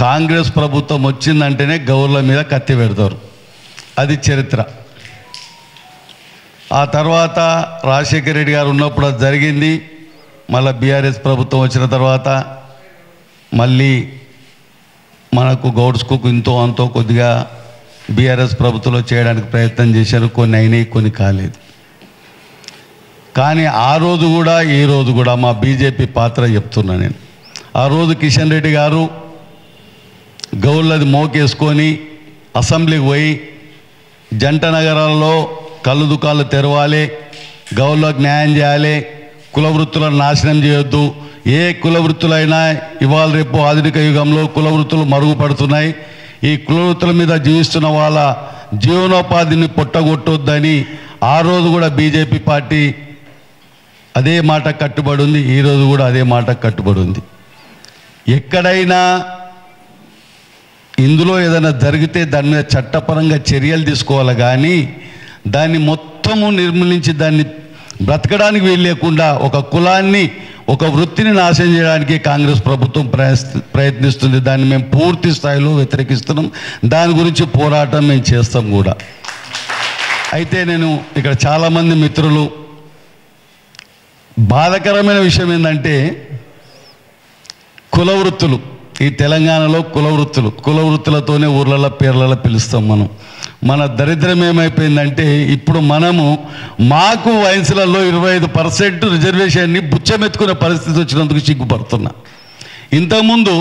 కాంగ్రెస్ ప్రభుత్వం వచ్చిందంటేనే గౌర్ల మీద కత్తి పెడతారు, అది చరిత్ర. ఆ తర్వాత రాజశేఖర రెడ్డి గారు ఉన్నప్పుడు అది జరిగింది. మళ్ళీ బీఆర్ఎస్ ప్రభుత్వం వచ్చిన తర్వాత మళ్ళీ మనకు గౌడ్స్కు ఇంతో అంతో కొద్దిగా బీఆర్ఎస్ ప్రభుత్వంలో చేయడానికి ప్రయత్నం చేశారు, కొన్ని అయినాయి, కొన్ని కాలేదు. కానీ ఆ రోజు కూడా ఈ రోజు కూడా మా బీజేపీ పాత్ర చెప్తున్నా నేను. ఆ రోజు కిషన్ రెడ్డి గారు గౌళ్ళది మోకేసుకొని అసెంబ్లీకి పోయి జంట నగరాల్లో కళ్ళు దుకాళ్ళు తెరవాలి, గౌళ్ళకు న్యాయం చేయాలి, కుల వృత్తులను నాశనం చేయొద్దు, ఏ కుల వృత్తులైనా ఇవాళ రేపు ఆధునిక యుగంలో కుల వృత్తులు మరుగుపడుతున్నాయి, ఈ కుల వృత్తుల మీద జీవిస్తున్న వాళ్ళ జీవనోపాధిని పొట్టగొట్టొద్దని ఆ రోజు కూడా బీజేపీ పార్టీ అదే మాట కట్టుబడి ఉంది, ఈరోజు కూడా అదే మాట కట్టుబడి ఉంది. ఎక్కడైనా ఇందులో ఏదైనా జరిగితే దాని మీద చట్టపరంగా చర్యలు తీసుకోవాలి, కానీ దాన్ని మొత్తము నిర్మూలించి దాన్ని బ్రతకడానికి వీల్లేకుండా ఒక కులాన్ని, ఒక వృత్తిని నాశనం చేయడానికి కాంగ్రెస్ ప్రభుత్వం ప్రయత్నిస్తుంది. దాన్ని మేము పూర్తి స్థాయిలో వ్యతిరేకిస్తున్నాం, దాని గురించి పోరాటం మేము చేస్తాం కూడా. అయితే నేను ఇక్కడ చాలామంది మిత్రులు, బాధాకరమైన విషయం ఏంటంటే కుల వృత్తులు, ఈ తెలంగాణలో కుల వృత్తులతోనే ఊర్లలో పేర్లలో పిలుస్తాం మనం. మన దరిద్రం ఏమైపోయిందంటే ఇప్పుడు మనము మాకు వయసులలో 25% రిజర్వేషన్ని బుచ్చమెత్తుకునే పరిస్థితి వచ్చినందుకు సిగ్గుపడుతున్నా. ఇంతకుముందు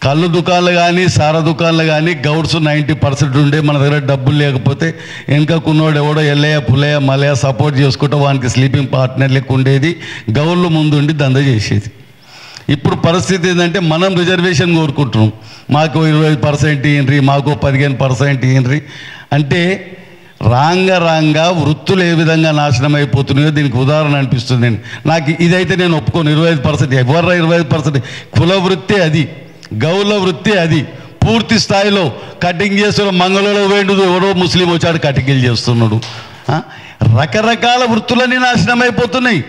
కళ్ళు దుకాణాలు కానీ సారా దుకాణాలు కానీ గౌడ్స్ 90% ఉండే, మన దగ్గర డబ్బులు లేకపోతే వెనుకకున్నోడు ఎవడో ఎల్లయ్య పుల్లయ్య మలయ్య సపోర్ట్ చేసుకుంటూ వానికి స్లీపింగ్ పార్ట్నర్ లెక్క ఉండేది, గౌళ్ళు ముందుండి దంద చేసేది. ఇప్పుడు పరిస్థితి ఏంటంటే మనం రిజర్వేషన్ కోరుకుంటున్నాం, మాకు 20% ఇయ్యండ్రి, మాకు 15% ఇయ్యండ్రి అంటే రాంగా వృత్తులు ఏ విధంగా నాశనం అయిపోతున్నాయో దీనికి ఉదాహరణ అనిపిస్తుంది. నాకు ఇదైతే నేను ఒప్పుకోను. 25% ఎవర్రా 25%? కుల వృత్తి అది, గౌల వృత్తి అది. పూర్తి స్థాయిలో కటింగ్ చేస్తున్న మంగళలో వేండు ఎవడో ముస్లిం వచ్చాడు కటింగ్లు చేస్తున్నాడు. రకరకాల వృత్తులన్నీ నాశనం అయిపోతున్నాయి.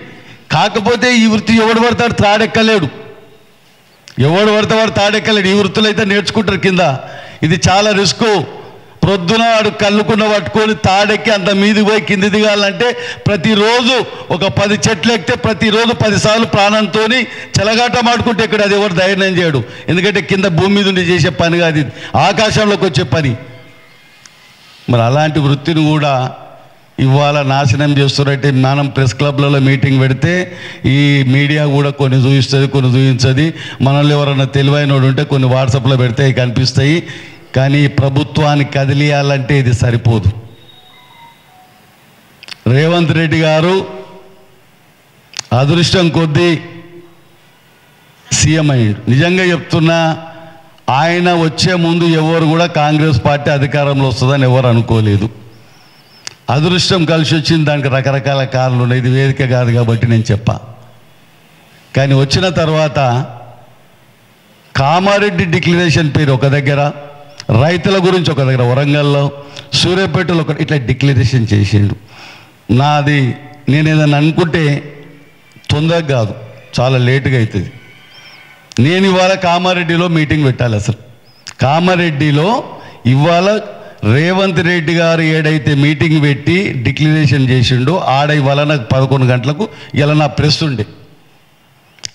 కాకపోతే ఈ వృత్తి ఎవడు పడతాడు తాడెక్కలేడు, ఎవడు పడితే వాడు తాడెక్కలేడు. ఈ వృత్తులు అయితే నేర్చుకుంటారు కింద. ఇది చాలా రిస్క్. ప్రొద్దున వాడు కళ్ళుకున్న పట్టుకొని తాడెక్కి అంత మీది పోయి కింది దిగాలంటే ప్రతిరోజు ఒక 10 చెట్లు ఎక్కితే ప్రతిరోజు 10 సార్లు ప్రాణంతో చెలగాట మాడుకుంటే ఇక్కడ అది ఎవరు ధైర్యం చేయడు. ఎందుకంటే కింద భూమి మీద ఉండి చేసే పని కాదు, ఇది ఆకాశంలోకి వచ్చే పని. మరి అలాంటి వృత్తిని కూడా ఇవాళ నాశనం చేస్తున్నారంటే మనం ప్రెస్ క్లబ్లలో మీటింగ్ పెడితే ఈ మీడియా కూడా కొన్ని చూపిస్తుంది, కొన్ని చూపించదు. మనల్ని ఎవరన్నా తెలివైనోడు ఉంటే కొన్ని వాట్సాప్లో పెడితే కనిపిస్తాయి. కానీ ప్రభుత్వాన్ని కదిలియాలంటే ఇది సరిపోదు. రేవంత్ రెడ్డి గారు అదృష్టం కొద్దీ సీఎం అయ్యాడు. నిజంగా చెప్తున్నా, ఆయన వచ్చే ముందు ఎవరు కూడా కాంగ్రెస్ పార్టీ అధికారంలో వస్తుందని ఎవరు అనుకోలేదు. అదృష్టం కలిసి వచ్చింది. దానికి రకరకాల కారణాలు ఉన్నాయి, ఇది వేదిక కాదు కాబట్టి నేను చెప్పా. కానీ వచ్చిన తర్వాత కామారెడ్డి డిక్లరేషన్ పేరు ఒక దగ్గర, రైతుల గురించి ఒక దగ్గర, వరంగల్లో, సూర్యాపేటలో ఒక ఇట్లా డిక్లరేషన్ చేసిండు. నాది నేను ఏదైనా అనుకుంటే తొందరగా కాదు, చాలా లేటుగా అవుతుంది. నేను ఇవాళ కామారెడ్డిలో మీటింగ్ పెట్టాలి. అసలు కామారెడ్డిలో ఇవాళ రేవంత్ రెడ్డి గారు ఏడైతే మీటింగ్ పెట్టి డిక్లరేషన్ చేసిండో ఆడ ఇవాళ నాకు 11 గంటలకు ఇలా నా ప్రెస్ ఉండే.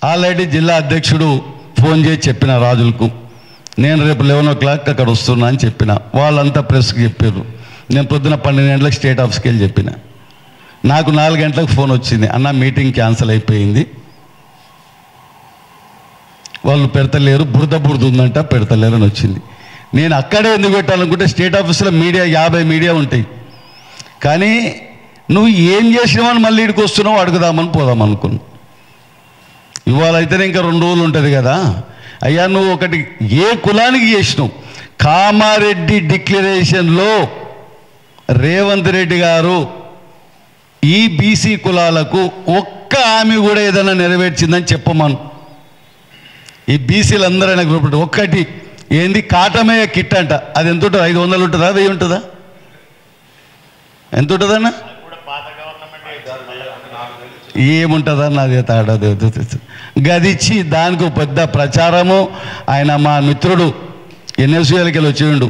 ఆల్రెడీ జిల్లా అధ్యక్షుడు ఫోన్ చేసి చెప్పిన రాజులకు, నేను రేపు 11 o'clock అక్కడ వస్తున్నా అని చెప్పిన. వాళ్ళంతా ప్రెస్కి చెప్పారు. నేను పొద్దున 12 గంటలకు స్టేట్ ఆఫీస్కి వెళ్ళి చెప్పిన. నాకు 4 గంటలకు ఫోన్ వచ్చింది, అన్న మీటింగ్ క్యాన్సిల్ అయిపోయింది, వాళ్ళు పెడతలేరు, బురద ఉందంట, పెడతలేరు అని వచ్చింది. నేను అక్కడే ఎందుకు పెట్టాలనుకుంటే స్టేట్ ఆఫీస్లో మీడియా 50 మీడియా ఉంటాయి. కానీ నువ్వు ఏం చేసినావని మళ్ళీ ఇక్కడికి వస్తున్నావు అడుగుదామని పోదామనుకున్నా. ఇవాళ అయితేనే ఇంకా 2 రోజులు ఉంటుంది కదా. అయ్యా నువ్వు ఒకటి ఏ కులానికి చేసినావు? కామారెడ్డి డిక్లరేషన్లో రేవంత్ రెడ్డి గారు ఈ బీసీ కులాలకు ఒక్క హామీ కూడా ఏదైనా నెరవేర్చిందని చెప్పమను. ఈ బీసీలు అందరూ ఆయనకు ఒక్కటి ఏంది, కాటమయ్య కిట్ అంట. అది ఎంత ఉంటుంది? 500 ఉంటుందా, 1000 ఉంటుందా, ఎంత ఉంటుందన్నా? ఏముంటుందా నాది తాడదు. గదిచ్చి దానికి పెద్ద ప్రచారము. ఆయన మా మిత్రుడు ఎన్ఎస్యూఎల్కి వెళ్ళి వచ్చిండు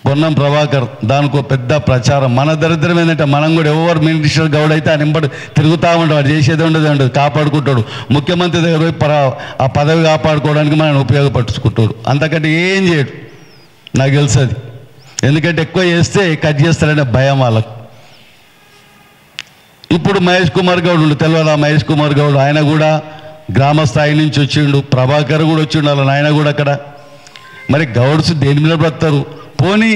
పొన్నం ప్రభాకర్, దానికి పెద్ద ప్రచారం. మన దరిద్రం ఏంటంటే మనం కూడా ఎవరు మినిస్టర్ గౌడ్ అయితే ఆయన ఇంబడి తిరుగుతూ ఉంటాడు, వాడు చేసేది ఉండదు, కాపాడుకుంటాడు. ముఖ్యమంత్రి దగ్గర పోయి ఆ పదవి కాపాడుకోవడానికి మనం ఉపయోగపరుచుకుంటాడు, అంతకంటే ఏం చేయడు. నాకు తెలుసు అది. ఎందుకంటే ఎక్కువ చేస్తే కట్ చేస్తారనే భయం వాళ్ళకు. ఇప్పుడు మహేష్ కుమార్ గౌడ్ ఉండు, తెలియదా మహేష్ కుమార్ గౌడ్? ఆయన కూడా గ్రామ స్థాయి నుంచి వచ్చిండు. ప్రభాకర్ కూడా వచ్చిండు, వాళ్ళని ఆయన కూడా అక్కడ. మరి గౌడ్స్ దేని మీద బ్రతారు? పోనీ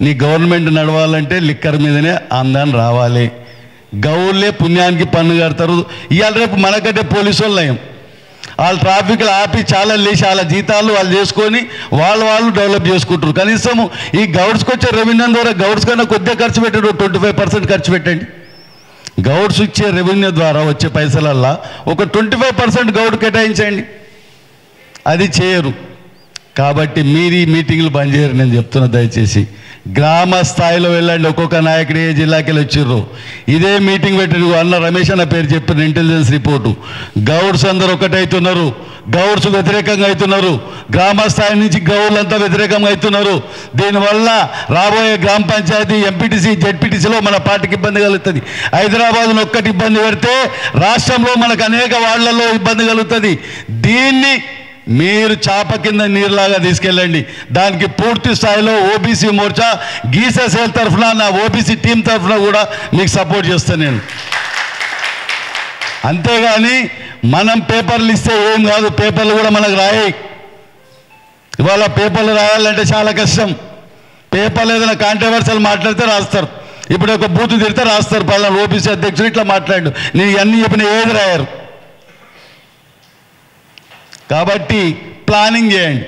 నీ గవర్నమెంట్ నడవాలంటే లిక్కర్ మీదనే ఆందాన్ని రావాలి. గౌళ్ళే పుణ్యానికి పన్ను కడతారు. ఇవాళ రేపు మనకంటే పోలీసు వాళ్ళు నయం. వాళ్ళు ట్రాఫిక్లు ఆపి చాలా లేచి వాళ్ళ జీతాలు వాళ్ళు చేసుకొని వాళ్ళు డెవలప్ చేసుకుంటారు. కనీసం ఈ గౌడ్స్కి వచ్చే రెవెన్యూ ద్వారా గౌడ్స్ కన్నా కొద్దిగా ఖర్చు పెట్టండి, 25% ఖర్చు పెట్టండి. గౌడ్స్ ఇచ్చే రెవెన్యూ ద్వారా వచ్చే పైసలల్లా ఒక 25% గౌడ్ కేటాయించండి. అది చేయరు. కాబట్టి మీరు ఈ మీటింగ్లు బంద్ చేయరు. నేను చెప్తున్నా, దయచేసి గ్రామ స్థాయిలో వెళ్ళండి. ఒక్కొక్క నాయకుడు ఏ జిల్లాకి వెళ్ళి వచ్చిర్రు, ఇదే మీటింగ్ పెట్టారు. అన్న రమేష్ అన్న పేరు చెప్పిన ఇంటెలిజెన్స్ రిపోర్టు, గౌడ్స్ అందరూ ఒకటవుతున్నారు, గౌడ్స్ వ్యతిరేకంగా అవుతున్నారు, గ్రామ స్థాయి నుంచి గౌడ్లంతా వ్యతిరేకంగా అవుతున్నారు. దీనివల్ల రాబోయే గ్రామ పంచాయతీ, ఎంపీటీసీ, జెడ్పీటీసీలో మన పార్టీకి ఇబ్బంది కలుగుతుంది. హైదరాబాద్లో ఒక్కటి ఇబ్బంది పెడితే రాష్ట్రంలో మనకు అనేక వార్డులలో ఇబ్బంది కలుగుతుంది. దీన్ని మీరు చాప కింద నీరులాగా తీసుకెళ్ళండి. దానికి పూర్తి స్థాయిలో ఓబీసీ మోర్చా గీసెల్ తరఫున, నా ఓబీసీ టీం తరఫున కూడా మీకు సపోర్ట్ చేస్తాను నేను. అంతేగాని మనం పేపర్లు ఇస్తే ఏం కాదు, పేపర్లు కూడా మనకు రాయాయి. ఇవాళ పేపర్లు రాయాలంటే చాలా కష్టం. పేపర్లు ఏదైనా కాంట్రవర్సీలు మాట్లాడితే రాస్తారు. ఇప్పుడు ఒక బూతు తిరిగితే రాస్తారు, పలానా ఓబీసీ అధ్యక్షుడు ఇట్లా మాట్లాడు, నేను ఇవన్నీ చెప్పిన ఏది రాయారు. కాబట్టి ప్లానింగ్ చేయండి.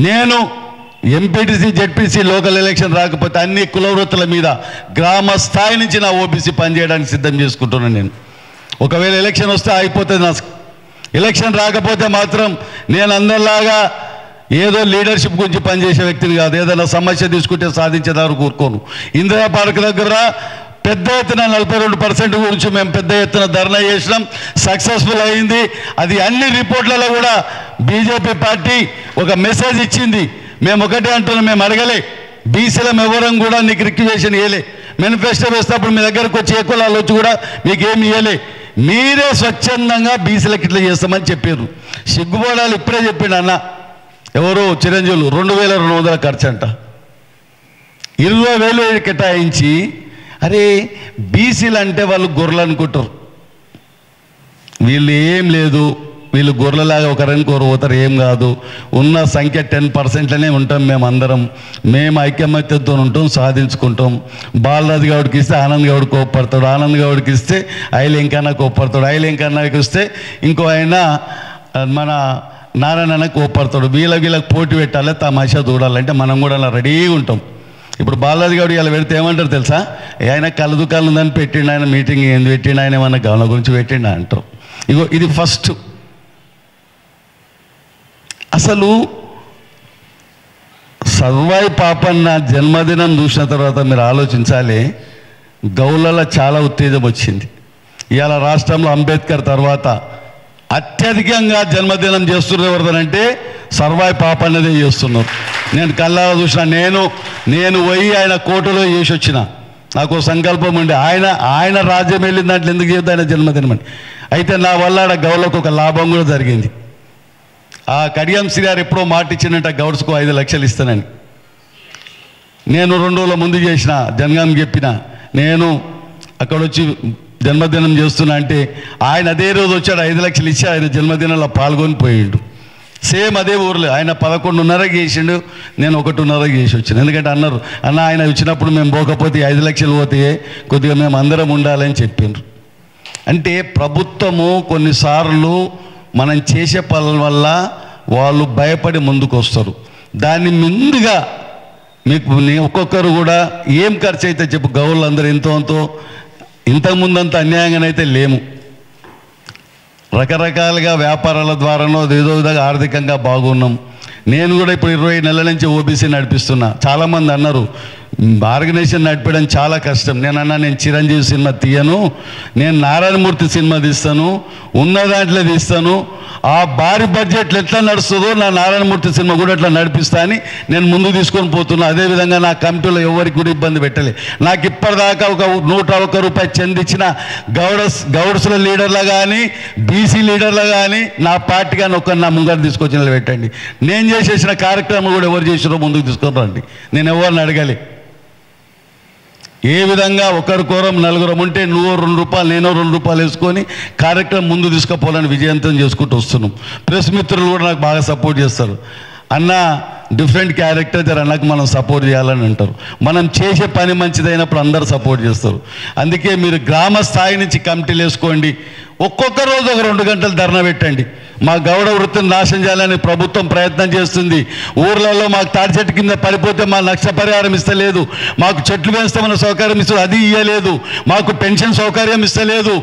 నేను ఎంపీటీసీ, జెడ్పీసీ లోకల్ ఎలక్షన్ రాకపోతే అన్ని కులవృత్తుల మీద గ్రామ స్థాయి నుంచి నా ఓబీసీ పనిచేయడానికి సిద్ధం చేసుకుంటున్నాను నేను. ఒకవేళ ఎలక్షన్ వస్తే అయిపోతుంది నా. ఎలక్షన్ రాకపోతే మాత్రం నేను అందరిలాగా ఏదో లీడర్షిప్ గురించి పనిచేసే వ్యక్తిని కాదు. ఏదైనా సమస్య తీసుకుంటే సాధించేదారు కూరుకోను. ఇందిరా పార్క్ దగ్గర పెద్ద ఎత్తున 42% గురించి మేము పెద్ద ఎత్తున ధర్నా చేసినాం, సక్సెస్ఫుల్ అయింది. అది అన్ని రిపోర్ట్లలో కూడా బీజేపీ పార్టీ ఒక మెసేజ్ ఇచ్చింది. మేము ఒకటే అంటున్నాం, మేము అడగలే, బీసీలం ఎవరం కూడా నీకు రిక్వెషన్ ఇవ్వలే. మేనిఫెస్టో వేసినప్పుడు మీ దగ్గరకు వచ్చి ఏ కులాలు వచ్చి కూడా మీకేమి ఇవ్వలే. మీరే స్వచ్ఛందంగా బీసీలకు ఇట్లా చేస్తామని చెప్పారు. సిగ్గుపడాలి. ఇప్పుడే చెప్పిండు అన్న ఎవరు చిరంజీవులు, 2200 ఖర్చు అంట. 20,000 కేటాయించి, అరే బీసీలు అంటే వాళ్ళు గొర్రెలు అనుకుంటారు, వీళ్ళు ఏం లేదు, వీళ్ళు గొర్రెలాగా ఒకరిని కోరపోతారు, ఏం కాదు, ఉన్న సంఖ్య 10%లోనే ఉంటాం మేమందరం, మేము ఐకమత్యంతో ఉంటాం, సాధించుకుంటాం. బాలరాజు గౌడ్కి ఇస్తే ఆనంద్ గౌడ్ కోప్పడతాడు, ఆనంద్ గౌడ్కి ఇస్తే ఐలెంకన్న కోప్పడతాడు, ఐలెంకన్నకి ఇస్తే ఇంకో ఆయన మన నారాయణ కోప్పడతాడు. వీళ్ళకి పోటీ పెట్టాలి, తమాషా చూడాలంటే మనం కూడా అలా రెడీగా ఉంటాం. ఇప్పుడు బాలరాజు గౌడ్ ఇలా పెడితే ఏమంటారు తెలుసా, ఆయన కళ్ళ దుకాణం ఉందని పెట్టిండు, ఆయన మీటింగ్ ఏంది పెట్టిండు, ఆయన ఏమన్నా గమనం గురించి పెట్టిండు అంటారు. ఇగో ఇది ఫస్ట్. అసలు సర్వాయి పాపన్న జన్మదినం చూసిన తర్వాత మీరు ఆలోచించాలి, గౌళ్ళలో చాలా ఉత్తేజం వచ్చింది. ఇవాళ రాష్ట్రంలో అంబేద్కర్ తర్వాత అత్యధికంగా జన్మదినం చేస్తున్నారు ఎవరిదనంటే సర్వాయి పాపన్నదే చేస్తున్నారు. నేను కళ్ళారా చూసిన, నేను పోయి ఆయన కోటలో చేసి వచ్చిన, నాకు సంకల్పం ఉండి ఆయన రాజ్యం వెళ్ళిన దాంట్లో ఎందుకు చేద్దాం ఆయన జన్మదినం అని. అయితే నా వల్ల ఆడ గౌళ్ళకు ఒక లాభం కూడా జరిగింది. ఆ కడియం శ్రీ గారు ఎప్పుడో మాట ఇచ్చినట్టు గౌడ్స్కు 5 లక్షలు ఇస్తానని. నేను 2 రోజుల ముందు చేసిన, జనగాం చెప్పిన, నేను అక్కడ వచ్చి జన్మదినం చేస్తున్నా అంటే ఆయన అదే రోజు వచ్చాడు, 5 లక్షలు ఇచ్చి ఆయన జన్మదినంలో పాల్గొని పోయిండు. సేమ్ అదే ఊర్లో ఆయన 11:30కి చేసిండు, నేను 1:30కి చేసి వచ్చాను. ఎందుకంటే అన్నారు, అన్న ఆయన వచ్చినప్పుడు మేము పోకపోతే 5 లక్షలు పోతే కొద్దిగా మేము అందరం ఉండాలని చెప్పిండ్రు. అంటే ప్రభుత్వము కొన్నిసార్లు మనం చేసే పనుల వల్ల వాళ్ళు భయపడి ముందుకు వస్తారు. దాన్ని ముందుగా మీకు ఒక్కొక్కరు కూడా ఏం ఖర్చు అయితే చెప్పు, గౌళ్ళు అందరూ ఎంతో ఇంతకుముందంత అన్యాయంగానైతే లేము. రకరకాలుగా వ్యాపారాల ద్వారానో ఏదో విధంగా ఆర్థికంగా బాగున్నాం. నేను కూడా ఇప్పుడు 20 నెలల నుంచి ఓబీసీ నడిపిస్తున్నా. చాలామంది అన్నారు ఆర్గనైజేషన్ నడిపడం చాలా కష్టం. నేను చిరంజీవి సినిమా తీయను, నేను నారాయణమూర్తి సినిమా తీస్తాను, ఉన్న దాంట్లో తీస్తాను, ఆ భారీ బడ్జెట్లు ఎట్లా నడుస్తుందో నా నారాయణమూర్తి సినిమా కూడా అట్లా నడిపిస్తా అని నేను ముందు తీసుకొని పోతున్నా. అదేవిధంగా నా కమిటీలో ఎవరికి కూడా ఇబ్బంది పెట్టలే. నాకు ఇప్పటిదాకా ఒక 101 రూపాయి చెందించిన గౌడ్స్ల లీడర్లు కానీ బీసీ లీడర్లు కానీ నా పార్టీ కానీ నా ముంగట తీసుకొచ్చి నిలబెట్టండి. నేను చేసేసిన కార్యక్రమం కూడా ఎవరు చేసినో ముందుకు తీసుకొని రండి. నేను ఎవరిని అడగాలి. ఏ విధంగా ఒకరికొరం నలుగురం ఉంటే నువ్వు 2 రూపాయలు నేను 2 రూపాయలు వేసుకొని కార్యక్రమం ముందు తీసుకుపోవాలని విజయవంతం చేసుకుంటూ వస్తున్నాం. ప్రెస్ మిత్రులు కూడా నాకు బాగా సపోర్ట్ చేస్తారు. అన్న డిఫరెంట్ క్యారెక్టర్ అన్నకు మనం సపోర్ట్ చేయాలని అంటారు. మనం చేసే పని మంచిదైనప్పుడు అందరూ సపోర్ట్ చేస్తారు. అందుకే మీరు గ్రామ స్థాయి నుంచి కమిటీలు వేసుకోండి. ఒక్కొక్క రోజు ఒక 2 గంటలు ధర్నా పెట్టండి. మా గౌడ వృత్తిని నాశనం చేయాలని ప్రభుత్వం ప్రయత్నం చేస్తుంది. ఊర్లలో మాకు తాడి చెట్టు కింద పడిపోతే మా నష్టపరిహారం ఇస్తలేదు, మాకు చెట్లు పెంచుతామన్న సౌకర్యం ఇస్తుంది, అది ఇవ్వలేదు, మాకు పెన్షన్ సౌకర్యం ఇస్తలేదు,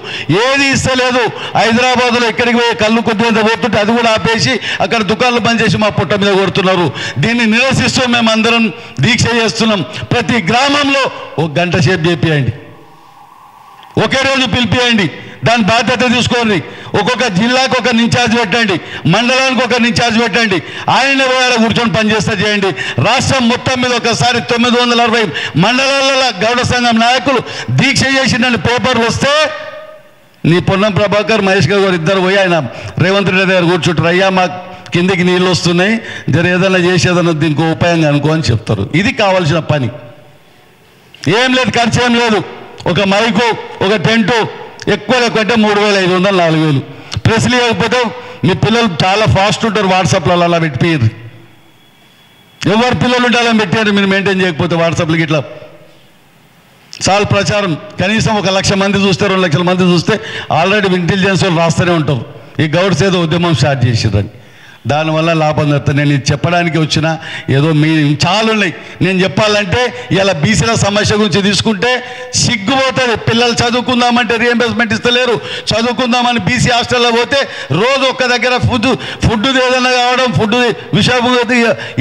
ఏది ఇస్తలేదు. హైదరాబాద్లో ఎక్కడికి పోయి కళ్ళు కొద్దిగా పోతుంటే అది కూడా ఆపేసి అక్కడ దుకాణాలు బంద్ చేసి మా పుట్ట మీద కొడుతున్నారు. దీన్ని నిరసిస్తూ మేము అందరం దీక్ష చేస్తున్నాం. ప్రతి గ్రామంలో 1 గంట సేపు చేపియండి, ఒకే రోజు పిలిపియండి, దాని బాధ్యత తీసుకోండి. ఒక్కొక్క జిల్లాకు ఒక ఇన్ఛార్జ్ పెట్టండి, మండలానికి ఒక ఇన్ఛార్జ్ పెట్టండి, ఆయనే పోయాల కూర్చొని పనిచేస్తా చేయండి. రాష్ట్రం మొత్తం మీద ఒకసారి 940 మండలాలలో గౌడ సంఘం నాయకులు దీక్ష చేసిందని పేపర్లు వస్తే నీ పొన్నం ప్రభాకర్ మహేష్ గారు ఇద్దరు పోయి ఆయన రేవంత్ రెడ్డి గారు కూర్చుంటారు, అయ్యా మా కిందికి నీళ్ళు వస్తున్నాయి, జర ఏదైనా చేసేదన్నా దీనికి ఉపాయంగా అనుకో అని చెప్తారు. ఇది కావాల్సిన పని. ఏం లేదు, ఖర్చు ఏం లేదు. ఒక మైకు, ఒక టెంటు, ఎక్కువ కంటే 3,500 4,000. ప్రెస్లు ఇవ్వకపోతే మీ పిల్లలు చాలా ఫాస్ట్ ఉంటారు, వాట్సాప్లలో అలా పెట్టిపోయారు. ఎవరు పిల్లలు ఉండాలని పెట్టారు మీరు మెయింటైన్ చేయకపోతే వాట్సాప్లకి ఇట్లా చాలా ప్రచారం. కనీసం 1 లక్ష మంది చూస్తే 2 లక్షల మంది చూస్తే ఆల్రెడీ ఇంటెలిజెన్స్ వాళ్ళు రాస్తూనే ఉంటారు ఈ గౌడ్స్ ఏదో ఉద్యమం స్టార్ట్ చేసిరని. దానివల్ల లాభం జరుగుతుంది. నేను ఇది చెప్పడానికి వచ్చిన ఏదో మీ చాలా ఉన్నాయి. నేను చెప్పాలంటే ఇలా బీసీల సమస్య గురించి తీసుకుంటే సిగ్గుపోతుంది. పిల్లలు చదువుకుందామంటే రీఎంబర్స్మెంట్ ఇస్తలేరు. చదువుకుందామని బీసీ హాస్టల్లో పోతే రోజు ఒక్క దగ్గర ఫుడ్ ఏదైనా కావడం, ఫుడ్ విషయం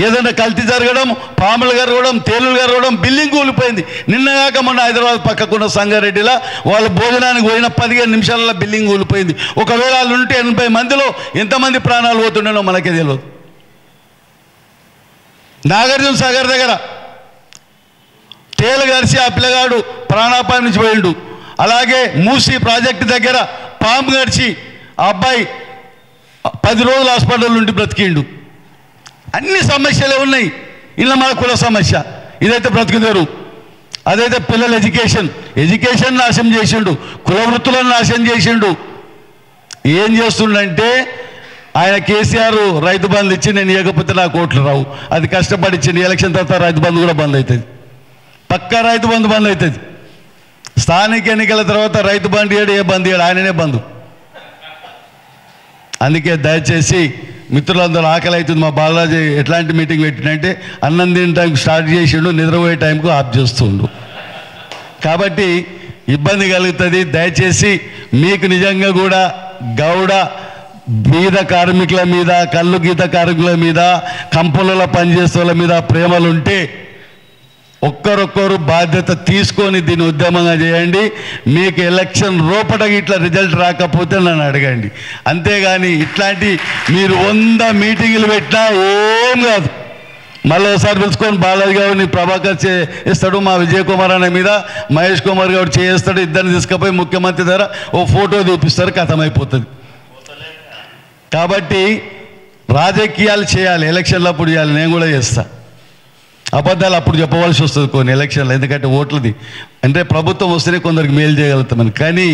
ఏదైనా కల్తీ జరగడం, పాములు కరగడం, తేలులు కరగడం, బిల్డింగ్ కూలిపోయింది. నిన్నగాక మొన్న హైదరాబాద్ పక్కకున్న సంగారెడ్డిలో వాళ్ళు భోజనానికి పోయిన 15 నిమిషాలలో బిల్డింగ్ కూలిపోయింది. ఒకవేళ వాళ్ళు ఉంటే 80 మందిలో ఎంతమంది ప్రాణాలు పోతుండేనో మనకే తెలియదు. నాగార్జున సాగర్ దగ్గర తేలు గరిచి ఆ పిల్లగాడు ప్రాణాపాయం నుంచి పోయిండు. అలాగే మూసీ ప్రాజెక్టు దగ్గర పాము గడిచి ఆ అబ్బాయి 10 రోజులు హాస్పిటల్ నుండి బ్రతికిండు. అన్ని సమస్యలే ఉన్నాయి. ఇలా మన కుల సమస్య. ఇదైతే బ్రతుకుదేరు. అదైతే పిల్లల ఎడ్యుకేషన్ నాశనం చేసిండు, కుల వృత్తులను నాశనం చేసిండు. ఏం చేస్తుండంటే ఆయన కేసీఆర్ రైతు బంధు ఇచ్చి నేను ఇవ్వకపోతే నాకు ఓట్లు రావు, అది కష్టపడి ఇచ్చింది. ఎలక్షన్ తర్వాత రైతు బంధు కూడా బంద్ అవుతుంది, పక్కా రైతు బంధు బంద్ అవుతుంది. స్థానిక ఎన్నికల తర్వాత రైతు బంధు ఇయ్యాడు, ఏ బంద్ ఇయ్యాడు, ఆయననే బంధు. అందుకే దయచేసి మిత్రులందరూ ఆకలి అవుతుంది. మా బాలరాజు ఎట్లాంటి మీటింగ్ పెట్టినంటే అన్నం తినే టైంకి స్టార్ట్ చేసిండు, నిద్రపోయే టైంకు ఆఫ్ చేస్తుండు. కాబట్టి ఇబ్బంది కలుగుతుంది. దయచేసి మీకు నిజంగా కూడా గౌడ బీద కార్మికుల మీద, కళ్ళు గీత కార్మికుల మీద, కంపెనీలో పనిచేసే వాళ్ళ మీద ప్రేమలుంటే ఒక్కరొక్కరు బాధ్యత తీసుకొని దీన్ని ఉద్యమంగా చేయండి. మీకు ఎలక్షన్ రూపటకి ఇట్లా రిజల్ట్ రాకపోతే నన్ను అడగండి. అంతేగాని ఇట్లాంటి మీరు 100 మీటింగులు పెట్టినా ఏం కాదు. మళ్ళీ ఒకసారి పిలుచుకొని బాలాజీ గారిని ప్రభాకర్ చేస్తాడు, మా విజయ్ కుమార్ అనే మీద మహేష్ కుమార్ గారు చేస్తాడు, ఇద్దరిని తీసుకుపోయి ముఖ్యమంత్రి దగ్గర ఓ ఫోటో తీపిస్తారు, కథమైపోతుంది. కాబట్టి రాజకీయాలు చేయాలి, ఎలక్షన్లు అప్పుడు చేయాలి. నేను కూడా చేస్తా. అబద్ధాలు అప్పుడు చెప్పవలసి వస్తుంది కొన్ని ఎలక్షన్లు, ఎందుకంటే ఓట్లది అంటే ప్రభుత్వం వస్తేనే కొందరికి మేలు చేయగలుగుతామని. కానీ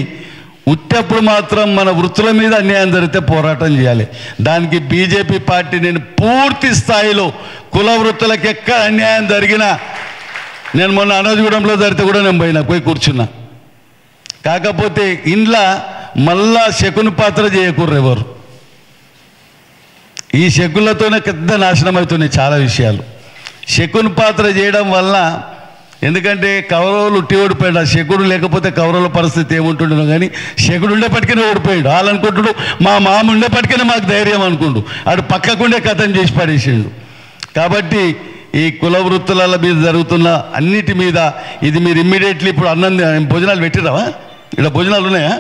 ఉట్టప్పుడు మాత్రం మన వృత్తుల మీద అన్యాయం జరిగితే పోరాటం చేయాలి. దానికి బీజేపీ పార్టీ నేను పూర్తి స్థాయిలో కుల వృత్తులకు ఎక్కడ అన్యాయం జరిగినా, నేను మొన్న అనోజ్గూడెంలో జరిగితే కూడా నేను పోయి కూర్చున్నా. కాకపోతే ఇంట్లో మళ్ళా శకుని పాత్ర చేయకూడరు ఎవరు. ఈ శకులతోనే పెద్ద నాశనం అవుతున్నాయి చాలా విషయాలు. శకుని పాత్ర చేయడం వల్ల, ఎందుకంటే కౌరవులు ఉట్టి ఓడిపోయాడు. ఆ శకుడు లేకపోతే కౌరవుల పరిస్థితి ఏముంటుండో కానీ శకుడు ఉండేపటికనే ఓడిపోయాడు. వాళ్ళు అనుకుంటుడు మా మామ ఉండేపటికనే మాకు ధైర్యం అనుకుండు, ఆడు పక్కకుండే కథం చేసి పడేసిండు. కాబట్టి ఈ కుల వృత్తుల మీద జరుగుతున్న అన్నిటి మీద ఇది మీరు ఇమ్మీడియట్లీ ఇప్పుడు భోజనాలు పెట్టిరావా? ఇక్కడ భోజనాలు ఉన్నాయా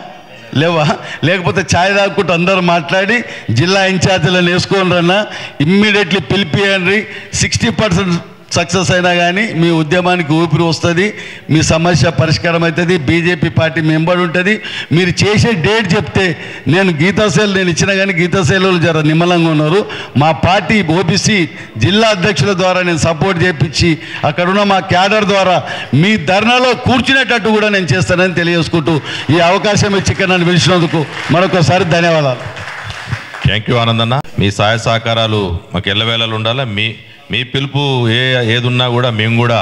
లేవా? లేకపోతే ఛాయ్ తాగుకుంటూ అందరూ మాట్లాడి జిల్లా ఇన్ఛార్జీలను వేసుకోండి రన్నా, ఇమ్మీడియట్లీ పిలిపియండి. 60% సక్సెస్ అయినా కానీ మీ ఉద్యమానికి ఊపిరి వస్తుంది, మీ సమస్య పరిష్కారం అవుతుంది, బీజేపీ పార్టీ మెంబర్ ఉంటుంది. మీరు చేసే డేట్ చెప్తే నేను గీతాశైలు నేను ఇచ్చినా కానీ గీతాశైలు జర నిమ్మలంగా ఉన్నారు. మా పార్టీ ఓబీసీ జిల్లా అధ్యక్షుల ద్వారా నేను సపోర్ట్ చేయించి అక్కడున్న మా క్యాడర్ ద్వారా మీ ధర్నాలో కూర్చునేటట్టు కూడా నేను చేస్తానని తెలియజేసుకుంటూ ఈ అవకాశం ఇచ్చి ఇక్కడ నన్ను పిలిచినందుకు మరొకసారి ధన్యవాదాలు. Thank you ఆనందన్న. మీ సహాయ సహకారాలు మాకు ఎల్లవేళలు ఉండాలి. మీ పిలుపు ఏదున్నా కూడా మేము కూడా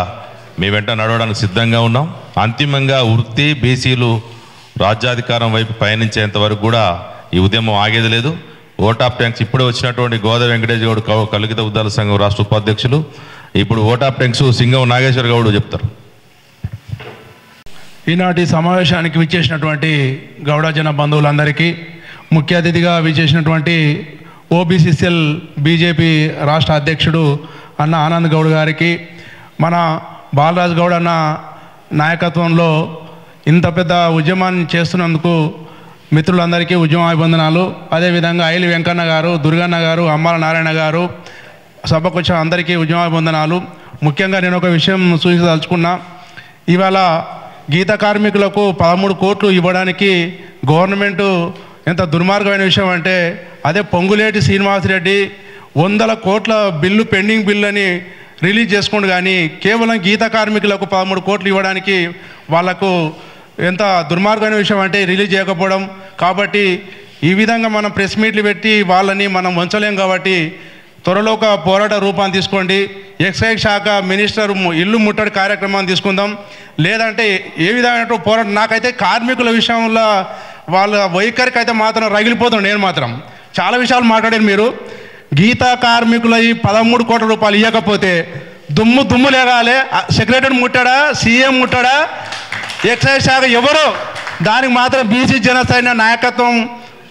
మీ వెంట నడవడానికి సిద్ధంగా ఉన్నాం. అంతిమంగా వృత్తి బీసీలు రాజ్యాధికారం వైపు పయనించేంత వరకు కూడా ఈ ఉద్యమం ఆగేది లేదు. ఓట్ ఆఫ్ ట్యాంక్స్ ఇప్పుడే వచ్చినటువంటి గోదా వెంకటేష్ గౌడ్ కలుగిత ఉద్దాల సంఘం రాష్ట్ర ఉపాధ్యక్షులు, ఇప్పుడు vote of thanks Singam Nageswara Goud చెప్తారు. ఈనాటి సమావేశానికి విచ్చేసినటువంటి గౌడజన బంధువులందరికీ, ముఖ్య అతిథిగా విచ్చేసినటువంటి ఓబీసీసీఎల్ బీజేపీ రాష్ట్ర అధ్యక్షుడు అన్న ఆనంద్ గౌడ్ గారికి, మన బాలరాజ్ గౌడ్ అన్న నాయకత్వంలో ఇంత పెద్ద ఉద్యమాన్ని చేస్తున్నందుకు మిత్రులందరికీ ఉద్యమాభివందనాలు. అదేవిధంగా ఐలి వెంకన్న గారు, దుర్గన్న గారు, అమ్మాల నారాయణ గారు, సభకు వచ్చిన అందరికీ ఉద్యమాభివందనాలు. ముఖ్యంగా నేను ఒక విషయం సూచించదలుచుకున్నా. ఇవాళ గీత కార్మికులకు 13 కోట్లు ఇవ్వడానికి గవర్నమెంటు ఎంత దుర్మార్గమైన విషయం అంటే, అదే పొంగులేటి శ్రీనివాసరెడ్డి 100 కోట్ల బిల్లు పెండింగ్ బిల్లు అని రిలీజ్ చేసుకోండి, కానీ కేవలం గీత కార్మికులకు 13 కోట్లు ఇవ్వడానికి వాళ్లకు ఎంత దుర్మార్గమైన విషయం అంటే రిలీజ్ చేయకపోవడం. కాబట్టి ఈ విధంగా మనం ప్రెస్ మీట్లు పెట్టి వాళ్ళని మనం వంచలేం. కాబట్టి త్వరలో ఒక పోరాట రూపాన్ని తీసుకోండి. ఎక్సైజ్ శాఖ మినిస్టర్ ఇల్లు ముట్టడి కార్యక్రమాన్ని తీసుకుందాం. లేదంటే ఏ విధమైన పోరాటం, నాకైతే కార్మికుల విషయంలో వాళ్ళ వైఖరికి అయితే మాత్రం రగిలిపోతున్నాను. నేను మాత్రం చాలా విషయాలు మాట్లాడాను. మీరు గీతా కార్మికుల ఈ 13 కోట్ల రూపాయలు ఇవ్వకపోతే దుమ్ము లేగాలి. సెక్రటరీ ముట్టాడా, సీఎం ముట్టాడా, ఎక్సైజ్ శాఖ ఎవరో, దానికి మాత్రం బీసీ జనసేన నాయకత్వం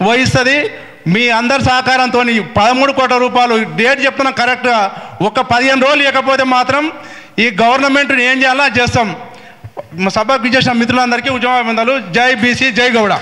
వహిస్తుంది. మీ అందరి సహకారంతో 13 కోట్ల రూపాయలు డేట్ చెప్తున్నాం కరెక్ట్గా. ఒక 15 రోజులు ఇవ్వకపోతే మాత్రం ఈ గవర్నమెంట్ని ఏం చేయాలో చేస్తాం. సభకు చేసిన మిత్రులందరికీ ఉద్యమాభివందనాలు. జై బీసీ, జై గౌడ.